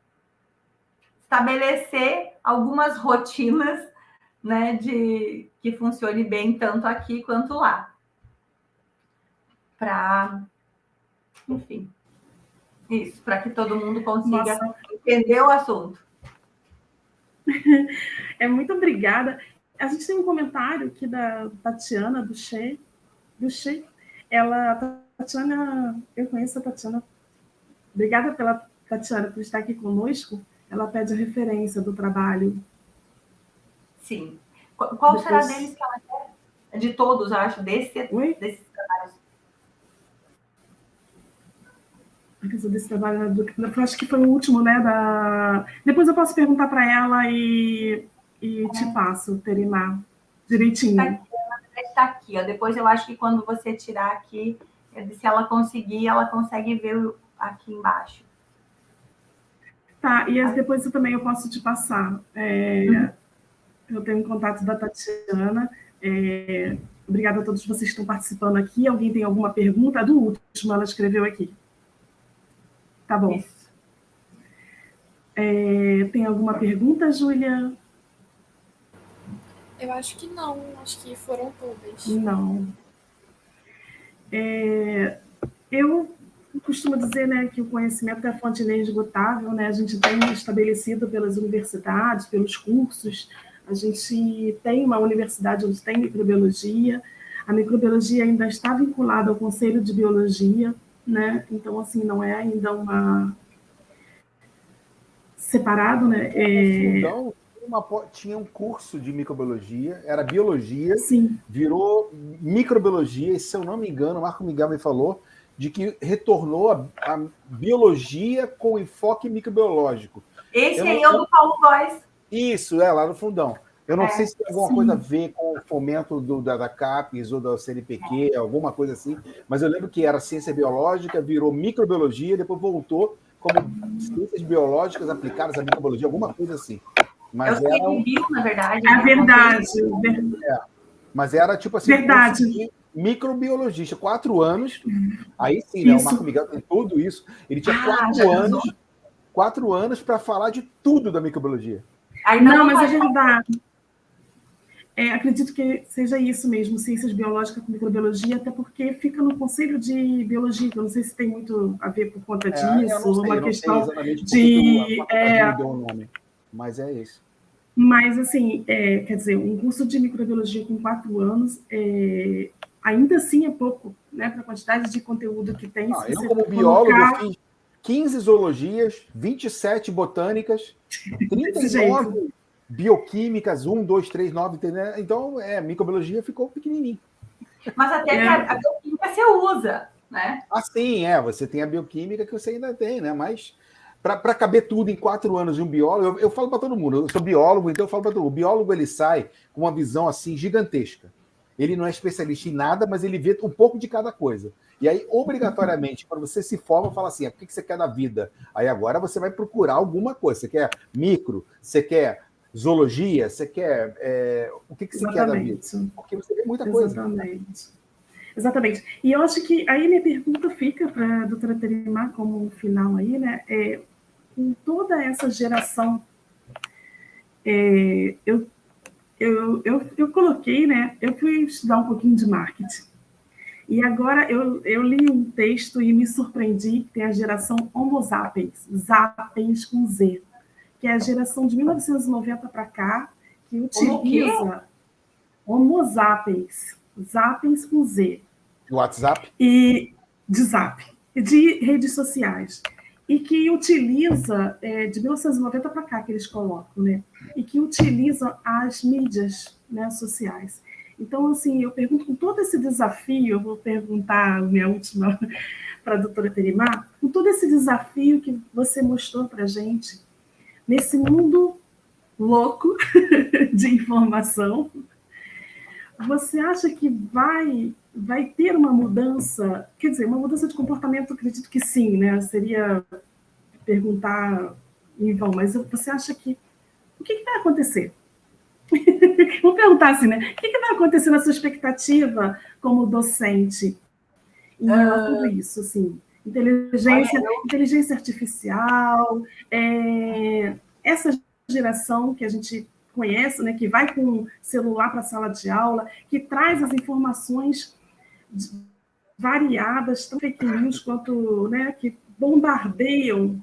estabelecer algumas rotinas, né, que funcione bem tanto aqui quanto lá. Para, enfim, isso, para que todo mundo consiga entender o assunto. Muito obrigada. A gente tem um comentário aqui da Tatiana, do Che. Tatiana, eu conheço a Tatiana. Obrigada pela Tatiana por estar aqui conosco. Ela pede a referência do trabalho. Sim. Qual será deles que ela quer? De todos, acho, desses trabalhos. Desse trabalho, acho que foi o último, né? Depois eu posso perguntar para ela e te passo, Terimar, direitinho. Está aqui, ó. Depois eu acho que quando você tirar aqui, se ela conseguir, ela consegue ver aqui embaixo. Tá, e depois eu posso te passar. Eu tenho um contato da Tatiana, Obrigada a todos vocês que estão participando aqui. Alguém tem alguma pergunta? Do último, ela escreveu aqui. Tá bom. Tem alguma pergunta, Júlia? Eu acho que não. Acho que foram todas. Não. Eu costumo dizer, né, que o conhecimento é a fonte inesgotável, né? A gente tem estabelecido pelas universidades, pelos cursos. A gente tem uma universidade onde tem microbiologia. A microbiologia ainda está vinculada ao Conselho de Biologia, né? Então, assim, não é ainda uma separado, né? Então, tinha um curso de microbiologia, era biologia, Sim. Virou microbiologia, e se eu não me engano, o Marco Miguel me falou de que retornou a biologia com enfoque microbiológico. Esse aí é o do Paulo Góes. Isso, lá no fundão. Eu não sei se tem alguma coisa a ver com o fomento da CAPES ou da CNPq, alguma coisa assim, mas eu lembro que era ciência biológica, virou microbiologia, depois voltou como ciências biológicas aplicadas à microbiologia, alguma coisa assim. Mas eu era na verdade. É verdade. Mas era tipo assim, verdade. Microbiologista, 4 anos, aí sim, né, o Marco Miguel tem tudo isso, ele tinha 4 anos para falar de tudo da microbiologia. Não, mas é verdade. Acredito que seja isso mesmo, ciências biológicas com microbiologia, até porque fica no Conselho de Biologia, eu não sei se tem muito a ver por conta disso, ou uma questão de... me deu o nome, mas é isso. Mas, assim, quer dizer, um curso de microbiologia com 4 anos, ainda assim é pouco, né, para a quantidade de conteúdo que tem. Eu, como biólogo, fiz 15 zoologias, 27 botânicas, 39 bioquímicas, 1, 2, 3, 9, né? Então, microbiologia ficou pequenininho. Mas até que a bioquímica você usa, né? Sim, você tem a bioquímica que você ainda tem, né? Mas para caber tudo em 4 anos de um biólogo, eu falo para todo mundo, eu sou biólogo, então eu falo para todo mundo, o biólogo ele sai com uma visão assim gigantesca. Ele não é especialista em nada, mas ele vê um pouco de cada coisa. E aí, obrigatoriamente, quando você se forma, fala assim, o que você quer da vida? Aí agora você vai procurar alguma coisa. Você quer micro? Você quer zoologia? Você quer... o que você quer da vida? Porque você vê muita coisa. Exatamente. E eu acho que aí minha pergunta fica para a doutora Terimar como final aí, né? Com toda essa geração, eu coloquei, né? Eu fui estudar um pouquinho de marketing. E agora eu li um texto e me surpreendi que tem a geração Homo sapiens, sapiens com Z, que é a geração de 1990 para cá, que utiliza Homo sapiens, sapiens com Z. WhatsApp? E de Zap, de redes sociais. E que utiliza, de 1990 para cá que eles colocam, né? E que utiliza as mídias, né, sociais. Então, assim, eu pergunto, com todo esse desafio, eu vou perguntar a minha última para a doutora Terimar, com todo esse desafio que você mostrou para a gente, nesse mundo louco de informação, você acha que vai ter uma mudança, quer dizer, uma mudança de comportamento, acredito que sim, né? Seria perguntar em vão, mas você acha que... O que vai acontecer? Vamos perguntar assim, né? O que vai acontecer na sua expectativa como docente em relação a tudo isso, assim? Inteligência artificial, essa geração que a gente conhece, né, que vai com o celular para a sala de aula, que traz as informações variadas, tão fake news quanto, né, que bombardeiam,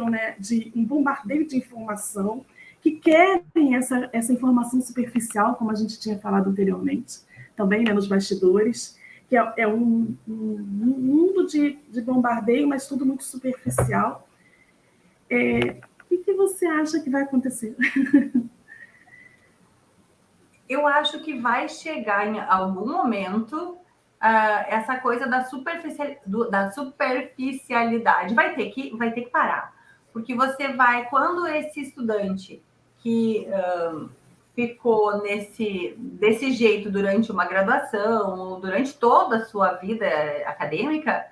né, um bombardeio de informação, que querem essa informação superficial, como a gente tinha falado anteriormente, também, né, nos bastidores, que é um mundo de bombardeio, mas tudo muito superficial. O que você acha que vai acontecer? Eu acho que vai chegar em algum momento essa coisa da superficialidade. Vai ter que parar. Porque você vai, quando esse estudante que ficou desse jeito durante uma graduação, ou durante toda a sua vida acadêmica,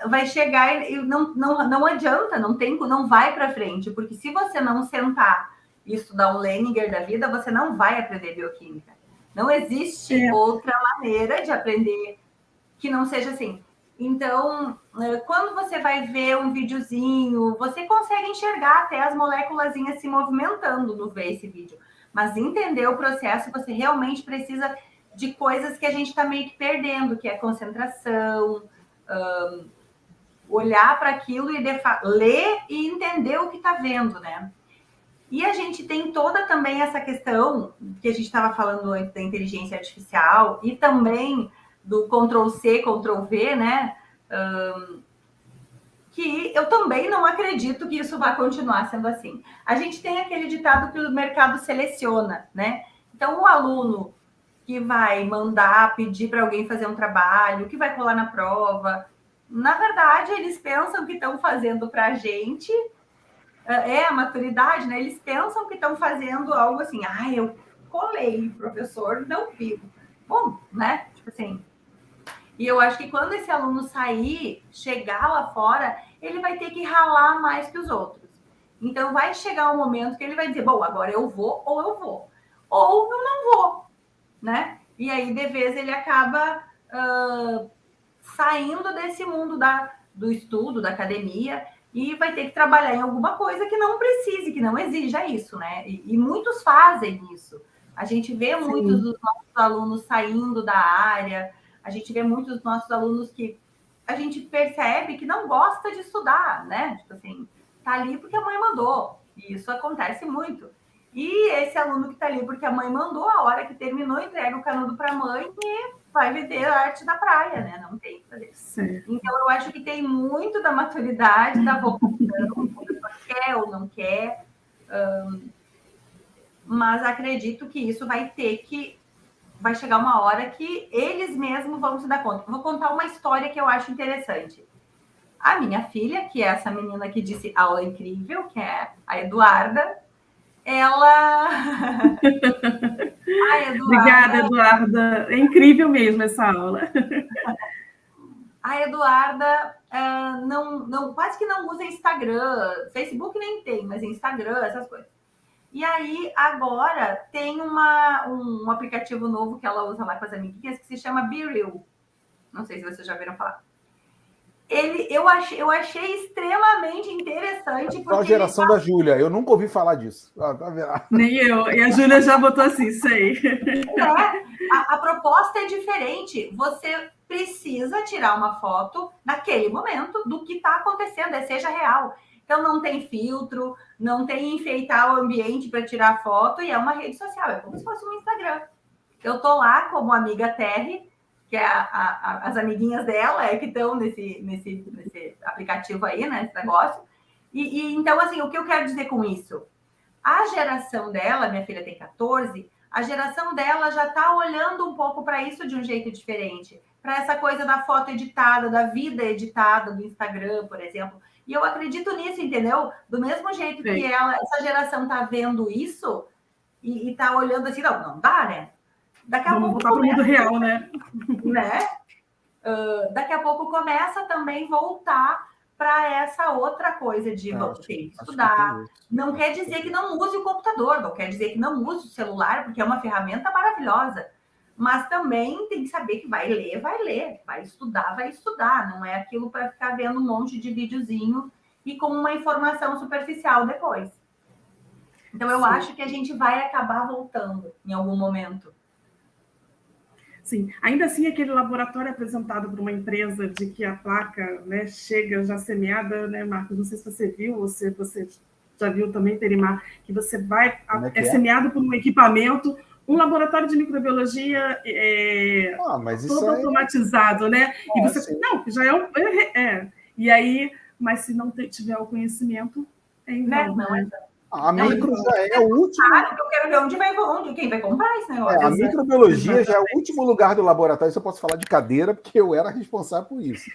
vai chegar e não adianta, não vai para frente, porque se você não sentar e estudar um Leninger da vida, você não vai aprender bioquímica. Não existe outra maneira de aprender que não seja assim. Então, quando você vai ver um videozinho, você consegue enxergar até as moléculazinhas se movimentando no ver esse vídeo. Mas entender o processo, você realmente precisa de coisas que a gente está meio que perdendo, que é concentração, olhar para aquilo e ler e entender o que está vendo, né? E a gente tem toda também essa questão que a gente estava falando antes da inteligência artificial e também do Ctrl+C, Ctrl+V, né? Que eu também não acredito que isso vai continuar sendo assim. A gente tem aquele ditado que o mercado seleciona, né? Então, o aluno que vai mandar, pedir para alguém fazer um trabalho, que vai colar na prova, na verdade, eles pensam que estão fazendo para a gente, a maturidade, né? Eles pensam que estão fazendo algo assim, eu colei, professor, não viu. Bom, né? Tipo assim. E eu acho que quando esse aluno sair, chegar lá fora, ele vai ter que ralar mais que os outros. Então, vai chegar um momento que ele vai dizer, bom, agora eu vou, ou eu vou. Ou eu não vou, né? E aí, de vez, ele acaba saindo desse mundo do estudo, da academia, e vai ter que trabalhar em alguma coisa que não precise, que não exija isso, né? E muitos fazem isso. A gente vê muitos dos nossos alunos saindo da área, a gente vê muitos dos nossos alunos que a gente percebe que não gosta de estudar, né? Tipo assim, tá ali porque a mãe mandou. E isso acontece muito. E esse aluno que tá ali porque a mãe mandou, a hora que terminou, entrega o canudo para a mãe e vai viver a arte da praia, né? Não tem que fazer isso. Então, eu acho que tem muito da maturidade, da vocação, se quer ou não quer. Mas acredito que isso vai chegar uma hora que eles mesmos vão se dar conta. Vou contar uma história que eu acho interessante. A minha filha, que é essa menina que disse aula incrível, que é a Eduarda, ela... Obrigada, Eduarda. É incrível mesmo essa aula. A Eduarda quase que não usa Instagram. Facebook nem tem, mas Instagram, essas coisas. E aí, agora, tem um aplicativo novo que ela usa lá com as amiguinhas, que se chama BeReal. Não sei se vocês já viram falar. Eu achei extremamente interessante. Qual a geração da Júlia? Eu nunca ouvi falar disso. Nem eu. E a Júlia já botou assim, sei. A proposta é diferente. Você precisa tirar uma foto naquele momento do que está acontecendo, seja real. Então, não tem filtro, não tem enfeitar o ambiente para tirar foto, e é uma rede social, é como se fosse um Instagram. Eu tô lá como amiga Terry, que é as amiguinhas dela, que estão nesse aplicativo aí, né, esse negócio. E então, assim, o que eu quero dizer com isso? A geração dela, minha filha tem 14, a geração dela já está olhando um pouco para isso de um jeito diferente, para essa coisa da foto editada, da vida editada do Instagram, por exemplo. E eu acredito nisso, entendeu? Do mesmo jeito que essa geração está vendo isso e está olhando assim, não dá, né? Daqui a pouco voltar para o mundo real, né? Daqui a pouco começa também voltar para essa outra coisa de vamos ter que estudar. Não quer dizer que não use o computador, não quer dizer que não use o celular, porque é uma ferramenta maravilhosa. Mas também tem que saber que vai ler, vai estudar. Não é aquilo para ficar vendo um monte de videozinho e com uma informação superficial depois. Então, eu acho que a gente vai acabar voltando em algum momento. Sim, ainda assim, aquele laboratório apresentado por uma empresa de que a placa, né, chega já semeada, né, Marcos? Não sei se você viu, ou se você já viu também, Terimar, que você vai... É semeado por um equipamento... Um laboratório de microbiologia todo automatizado, né? E você... Sim. Não, já é E aí, mas se não tiver o conhecimento, é em vão, né? A micro já é o último... Eu quero ver quem vai comprar esse negócio. A microbiologia já é o último lugar do laboratório. Isso eu posso falar de cadeira, porque eu era responsável por isso.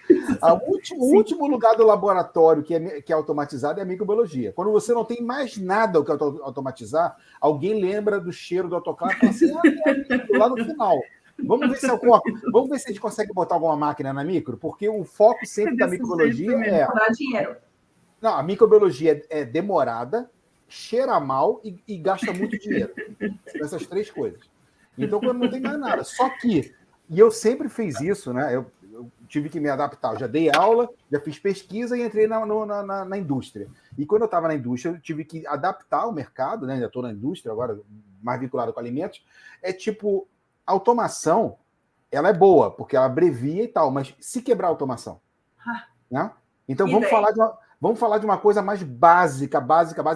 O último lugar do laboratório que é automatizado é a microbiologia. Quando você não tem mais nada que automatizar, alguém lembra do cheiro do autoclave e fala assim, lá no final. Vamos ver se a gente consegue botar alguma máquina na micro, porque o foco sempre da microbiologia é... Dar dinheiro. Não, a microbiologia é demorada, cheira mal e gasta muito dinheiro. Essas 3 coisas. Então, quando não tem mais nada. Só que, e eu sempre fiz isso, né? Eu tive que me adaptar. Eu já dei aula, já fiz pesquisa e entrei na indústria. E quando eu estava na indústria, eu tive que adaptar o mercado, né? Ainda estou na indústria, agora mais vinculado com alimentos. É tipo, automação, ela é boa, porque ela abrevia e tal, mas se quebrar a automação, né? Então vamos falar de uma coisa mais básica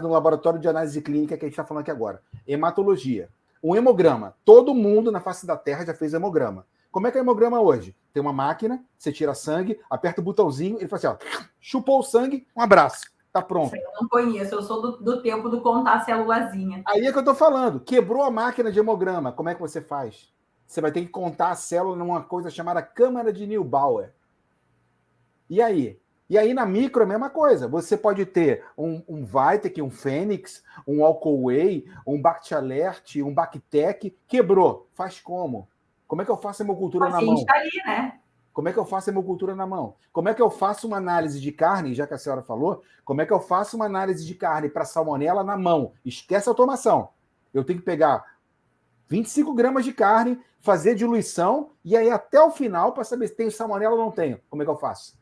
no laboratório de análise clínica que a gente está falando aqui agora. Hematologia. Um hemograma. Todo mundo na face da Terra já fez hemograma. Como é que é o hemograma hoje? Tem uma máquina, você tira sangue, aperta o botãozinho, ele faz assim, ó, chupou o sangue, um abraço, tá pronto. Eu não conheço, eu sou do tempo do contar a celulazinha. Aí é que eu tô falando, quebrou a máquina de hemograma, como é que você faz? Você vai ter que contar a célula numa coisa chamada câmara de Neubauer. E aí? E aí na micro é a mesma coisa. Você pode ter um Vitek, um Fênix, um Alcoaway, um Bactialert, um Bactec, quebrou. Faz como? Como é que eu faço hemocultura na mão? Tá ali, né? Como é que eu faço hemocultura na mão? Como é que eu faço uma análise de carne, já que a senhora falou, como é que eu faço uma análise de carne para salmonela na mão? Esquece a automação. Eu tenho que pegar 25 gramas de carne, fazer diluição, e aí até o final para saber se tem salmonela ou não tenho. Como é que eu faço?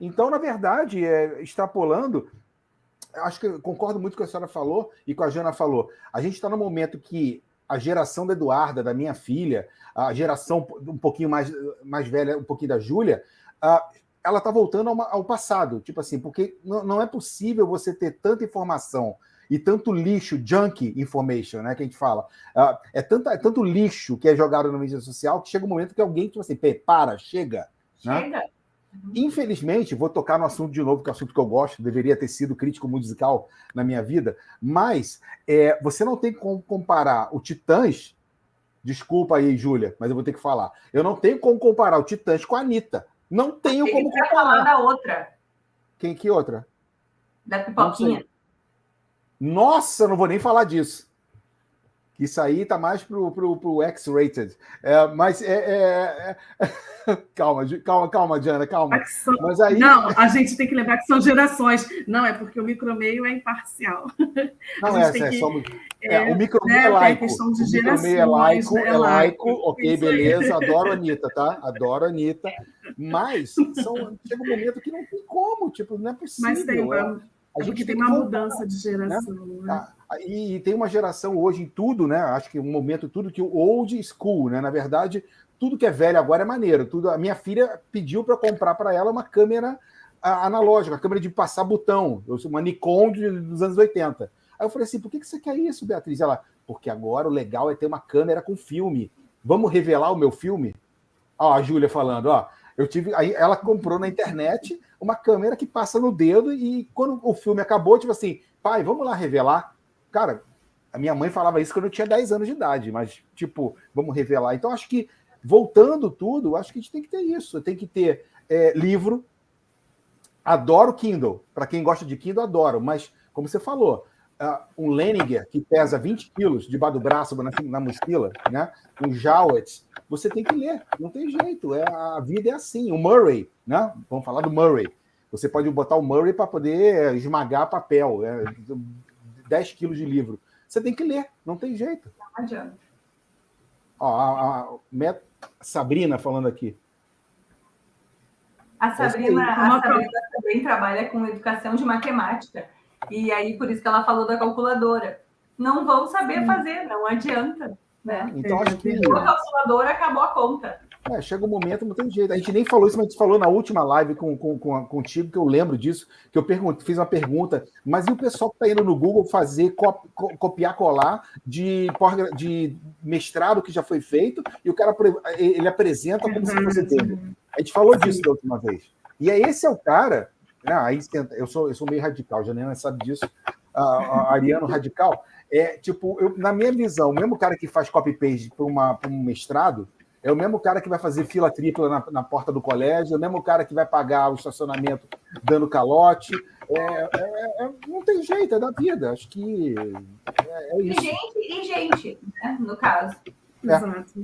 Então, na verdade, extrapolando, acho que eu concordo muito com o que a senhora falou e com a Jana falou. A gente está no momento que a geração da Eduarda, da minha filha, a geração um pouquinho mais velha, um pouquinho da Júlia, ela está voltando ao passado. Tipo assim, porque não é possível você ter tanta informação e tanto lixo, junk information, né, que a gente fala. É tanto lixo que é jogado na mídia social que chega um momento que alguém, tipo assim, chega. Né? Infelizmente, vou tocar no assunto de novo, que é um assunto que eu gosto, deveria ter sido crítico musical na minha vida, mas você não tem como comparar o Titãs, desculpa aí, Júlia, mas eu vou ter que falar, eu não tenho como comparar o Titãs com a Anitta. Não tenho como comparar. Falar da outra. Que outra? Da Pipoquinha. Nossa, não vou nem falar disso. Isso aí tá mais pro X-rated. Mas calma, Diana, calma. Mas aí... Não, a gente tem que lembrar que são gerações. Não, é porque o micromeio é imparcial. Não, o micromeio é laico. Tem a questão de o micromeio gerações. é laico, ok, beleza, adoro a Anitta, tá? Adoro a Anitta. Mas chega um momento que não tem como, tipo, não é possível. Mas a gente tem uma mudança de geração. Né? E tem uma geração hoje em tudo, né? Acho que um momento tudo que o old school, né? Na verdade, tudo que é velho agora é maneiro. A minha filha pediu para comprar para ela uma câmera analógica, uma câmera de passar botão, uma Nikon dos anos 80. Aí eu falei assim, por que você quer isso, Beatriz? Ela, porque agora o legal é ter uma câmera com filme. Vamos revelar o meu filme? Ó, a Júlia falando, ó. Aí ela comprou na internet uma câmera que passa no dedo e quando o filme acabou, tipo assim, pai, vamos lá revelar. Cara, a minha mãe falava isso quando eu tinha 10 anos de idade, mas, tipo, vamos revelar. Então, acho que, voltando tudo, acho que a gente tem que ter isso. Tem que ter livro. Adoro Kindle. Para quem gosta de Kindle, adoro. Mas, como você falou, um Leninger que pesa 20 quilos debaixo do braço, na mochila, né? Um Jowett, você tem que ler. Não tem jeito. A vida é assim. O Murray, né? Vamos falar do Murray. Você pode botar o Murray para poder esmagar papel. 10 quilos de livro. Você tem que ler, não tem jeito. Não adianta. Ó, a Sabrina falando aqui. A Sabrina também trabalha com educação de matemática. E aí, por isso que ela falou da calculadora. Não vão saber fazer, não adianta. Né? Então, acho que... a calculadora acabou a conta. Chega um momento, não tem jeito. A gente nem falou isso, mas a gente falou na última live contigo, que eu lembro disso, que eu fiz uma pergunta, mas e o pessoal que está indo no Google fazer copiar, colar de mestrado que já foi feito, e o cara ele apresenta como se fosse dele. A gente falou disso da última vez. E esse é o cara, aí eu sou meio radical, a Janina sabe disso, a Ariano radical, na minha visão, o mesmo cara que faz copy-paste para um mestrado, é o mesmo cara que vai fazer fila tripla na porta do colégio, é o mesmo cara que vai pagar o estacionamento dando calote. Não tem jeito, é da vida. Acho que é isso. E gente, né, no caso. Exato.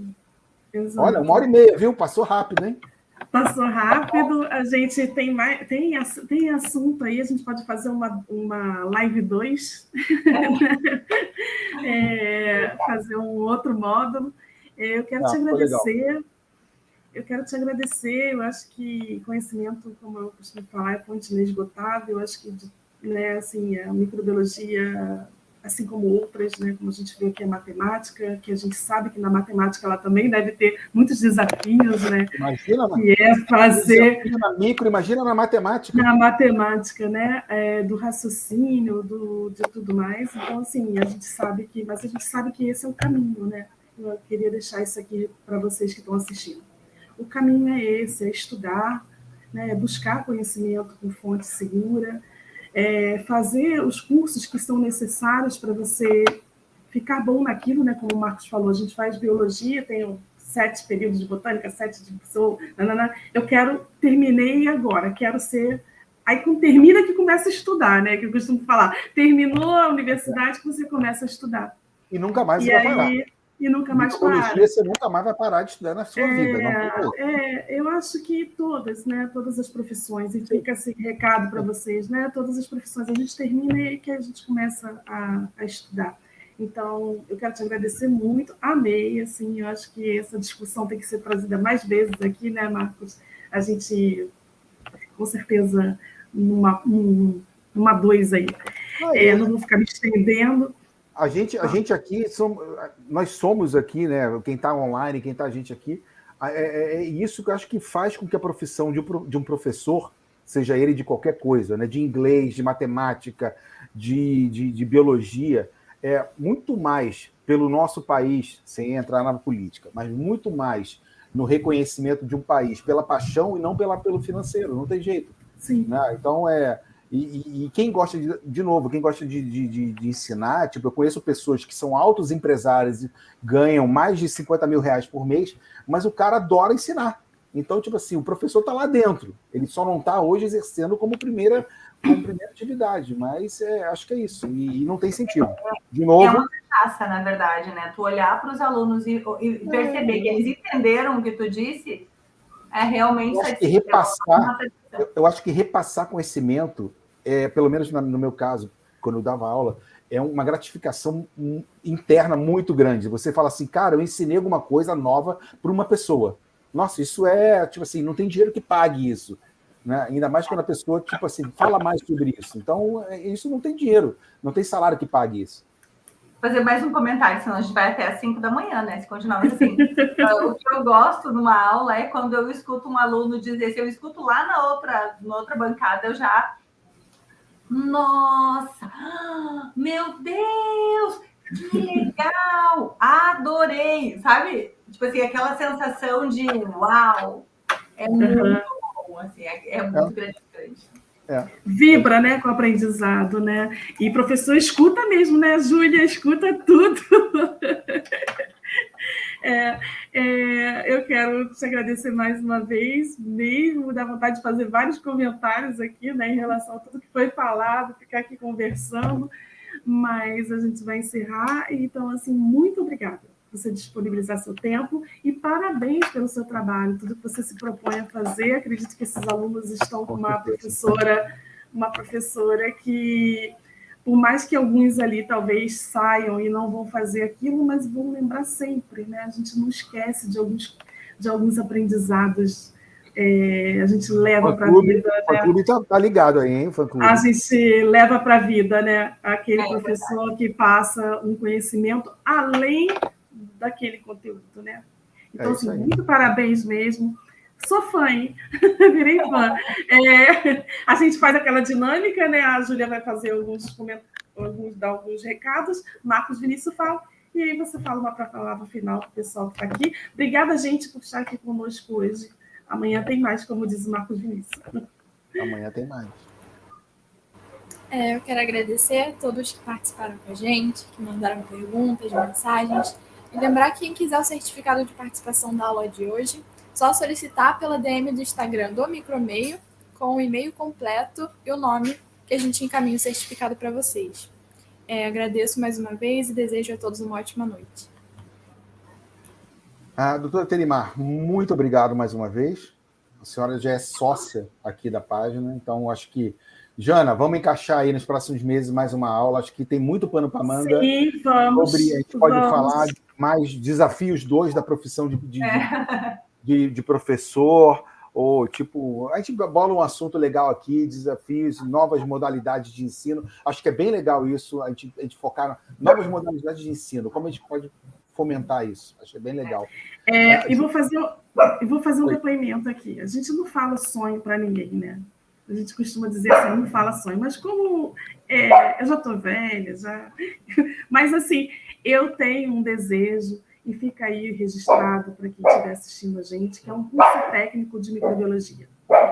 Olha, 1h30, viu? Passou rápido, hein? Passou rápido, a gente tem assunto aí, a gente pode fazer uma live 2, fazer um outro módulo. Eu quero te agradecer. Eu quero te agradecer. Eu acho que conhecimento, como eu costumo falar, é fonte inesgotável. Eu acho que, né, assim, a microbiologia, assim como outras, né, como a gente viu aqui a matemática, que a gente sabe que na matemática ela também deve ter muitos desafios, né? Imagina, que é fazer na micro, imagina na matemática. Na matemática, né? Do raciocínio, de tudo mais. Então, assim, a gente sabe que esse é o caminho, né? Eu queria deixar isso aqui para vocês que estão assistindo. O caminho é esse, é estudar, né? Buscar conhecimento com fonte segura, fazer os cursos que são necessários para você ficar bom naquilo, né? Como o Marcos falou, a gente faz biologia, tem 7 períodos de botânica, 7 de pessoa, eu terminei agora, quero ser... Aí, quando termina, que começa a estudar, né? Que eu costumo falar, terminou a universidade, que você começa a estudar. E nunca mais você vai parar. E nunca mais parar. Você nunca mais vai parar de estudar na sua vida. Não eu acho que todas, né? Todas as profissões, e fica esse recado para vocês, né? Todas as profissões, a gente termina e que a gente começa a estudar. Então, eu quero te agradecer muito, amei, assim, eu acho que essa discussão tem que ser trazida mais vezes aqui, né, Marcos? A gente, com certeza, numa 2 aí. Não vou ficar me estendendo. A gente aqui, nós somos aqui, né? Quem está online, quem está a gente aqui, é isso que eu acho que faz com que a profissão de um professor, seja ele de qualquer coisa, né? De inglês, de matemática, de biologia, muito mais pelo nosso país, sem entrar na política, mas muito mais no reconhecimento de um país pela paixão e não pelo financeiro, não tem jeito. Sim. Né? Então, E quem gosta, de novo, quem gosta de ensinar, tipo, eu conheço pessoas que são altos empresários e ganham mais de 50 mil reais por mês, mas o cara adora ensinar. Então, tipo assim, o professor está lá dentro. Ele só não está hoje exercendo como primeira atividade, mas acho que é isso. E não tem sentido. De novo... É uma cachaça, na verdade, né? Tu olhar para os alunos e perceber que eles entenderam o que tu disse, realmente... Eu acho que repassar conhecimento, pelo menos no meu caso, quando eu dava aula, é uma gratificação interna muito grande. Você fala assim, cara, eu ensinei alguma coisa nova para uma pessoa. Nossa, isso tipo assim, não tem dinheiro que pague isso. Né? Ainda mais quando a pessoa, tipo assim, fala mais sobre isso. Então, isso não tem dinheiro, não tem salário que pague isso. Fazer mais um comentário, senão a gente vai até às 5 da manhã, né? Se continuar assim. O que eu gosto numa aula é quando eu escuto um aluno dizer, se eu escuto lá na outra bancada, eu já... Nossa! Meu Deus! Que legal! Adorei! Sabe? Tipo assim, aquela sensação de uau! É muito bom, assim, é muito gratificante. Vibra, né, com o aprendizado, né? E professor escuta mesmo, né, Júlia? Escuta tudo. Eu quero te agradecer mais uma vez, mesmo dá vontade de fazer vários comentários aqui, né, em relação a tudo que foi falado, ficar aqui conversando, mas a gente vai encerrar. Então, assim, muito obrigada por você disponibilizar seu tempo e parabéns pelo seu trabalho, tudo que você se propõe a fazer. Acredito que esses alunos estão com uma professora que, por mais que alguns ali talvez saiam e não vão fazer aquilo, mas vão lembrar sempre, né? A gente não esquece de alguns aprendizados, a gente leva para a vida. O fã-clube tá ligado aí, hein, fã-clube? A gente leva para a vida, né? Aquele professor que passa um conhecimento além daquele conteúdo, né? Então, assim, muito parabéns mesmo. Sou fã, hein? Virei fã. A gente faz aquela dinâmica, né? A Júlia vai fazer dar alguns recados, Marcos Vinícius fala, e aí você fala uma palavra final para o pessoal que está aqui. Obrigada, gente, por estar aqui conosco hoje. Amanhã tem mais, como diz o Marcos Vinícius. Amanhã tem mais. Eu quero agradecer a todos que participaram com a gente, que mandaram perguntas, mensagens. E lembrar que quem quiser o certificado de participação da aula de hoje, só solicitar pela DM do Instagram do Micromeio, com o e-mail completo e o nome, que a gente encaminha o certificado para vocês. Agradeço mais uma vez e desejo a todos uma ótima noite. Doutora Terimar, muito obrigado mais uma vez. A senhora já é sócia aqui da página, então acho que... Jana, vamos encaixar aí nos próximos meses mais uma aula. Acho que tem muito pano para manga. Sim, vamos. A gente pode falar mais desafios 2 da profissão de professor, ou tipo, a gente bola um assunto legal aqui, desafios, novas modalidades de ensino. Acho que é bem legal isso, a gente focar em novas modalidades de ensino, como a gente pode fomentar isso. Acho que é bem legal. E vou fazer um depoimento aqui. A gente não fala sonho para ninguém, né? A gente costuma dizer assim, não fala sonho, mas como eu já estou velha, já... Mas, assim, eu tenho um desejo, e fica aí registrado para quem estiver assistindo a gente, que é um curso técnico de microbiologia.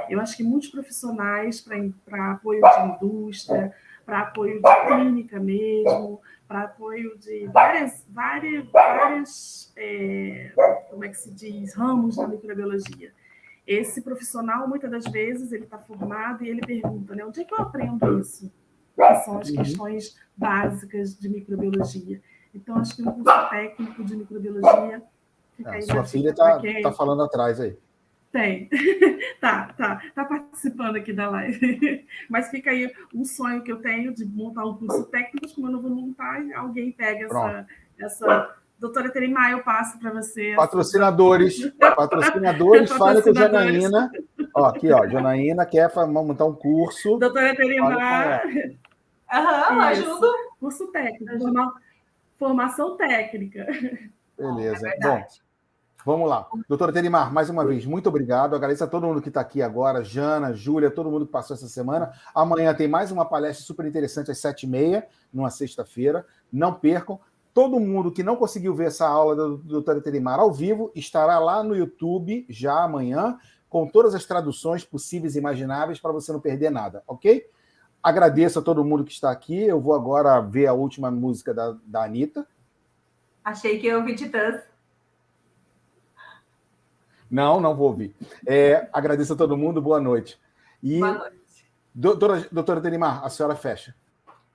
Eu acho que muitos profissionais, para apoio de indústria, para apoio de clínica mesmo, para apoio de várias como é que se diz, ramos da microbiologia. Esse profissional, muitas das vezes, ele está formado e ele pergunta, né, onde é que eu aprendo isso? Que são as questões básicas de microbiologia. Então, acho que um curso técnico de microbiologia... Sua filha está falando atrás aí. Tem. Tá participando aqui da live. Mas fica aí um sonho que eu tenho de montar um curso técnico, como eu não vou montar, alguém pega essa... Doutora Terimar, eu passo para você. Patrocinadores, fale com a Janaína. Ó, aqui, ó, Janaína quer montar um curso. Doutora Terimar. Ajudo. Curso técnico, formação técnica. Beleza. Bom, vamos lá. Doutora Terimar, mais uma vez, muito obrigado. Agradeço a todo mundo que está aqui agora, Jana, Júlia, todo mundo que passou essa semana. Amanhã tem mais uma palestra super interessante às 7h30, numa sexta-feira. Não percam. Todo mundo que não conseguiu ver essa aula da doutora Terimar ao vivo estará lá no YouTube já amanhã, com todas as traduções possíveis e imagináveis para você não perder nada, ok? Agradeço a todo mundo que está aqui. Eu vou agora ver a última música da Anitta. Achei que eu ouvi Titãs. Não vou ouvir. Agradeço a todo mundo, boa noite. Boa noite. Doutora Terimar, a senhora fecha.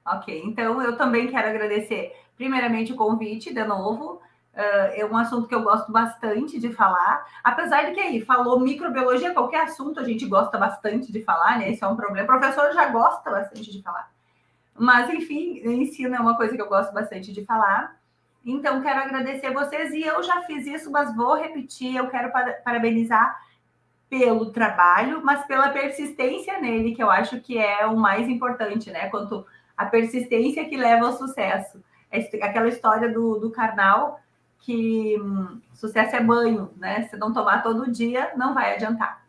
Ok, então eu também quero agradecer primeiramente o convite, de novo. É um assunto que eu gosto bastante de falar, apesar de que aí falou microbiologia, qualquer assunto a gente gosta bastante de falar, né? Esse é um problema. O professor já gosta bastante de falar. Mas, enfim, ensino é uma coisa que eu gosto bastante de falar. Então, quero agradecer vocês, e eu já fiz isso, mas vou repetir, eu quero parabenizar pelo trabalho, mas pela persistência nele, que eu acho que é o mais importante, né? Quanto a persistência que leva ao sucesso. Aquela história do Karnal, que sucesso é banho, né? Se não tomar todo dia, não vai adiantar.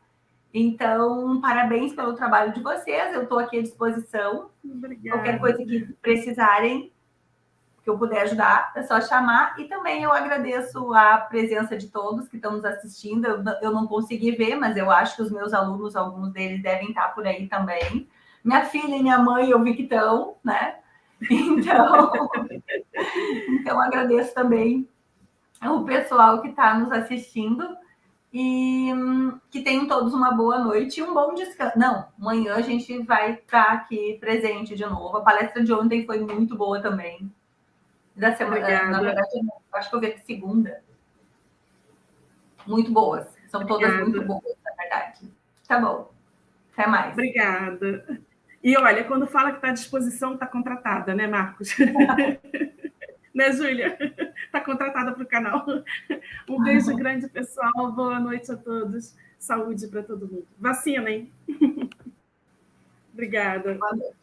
Então, parabéns pelo trabalho de vocês, eu estou aqui à disposição. Obrigada. Qualquer coisa que precisarem, que eu puder ajudar, é só chamar. E também eu agradeço a presença de todos que estão nos assistindo. Eu não consegui ver, mas eu acho que os meus alunos, alguns deles devem estar por aí também. Minha filha e minha mãe, eu vi que estão, né? Então agradeço também o pessoal que está nos assistindo e que tenham todos uma boa noite e um bom descanso. Não, amanhã a gente vai estar aqui presente de novo. A palestra de ontem foi muito boa também. Da semana, na verdade, acho que eu vi a segunda. Muito boas. São todas muito boas, na verdade. Tá bom. Até mais. Obrigada. E olha, quando fala que está à disposição, está contratada, né, Marcos? Né, Júlia? Está contratada para o canal. Um beijo grande, pessoal. Boa noite a todos. Saúde para todo mundo. Vacina, hein? Obrigada. Boa noite.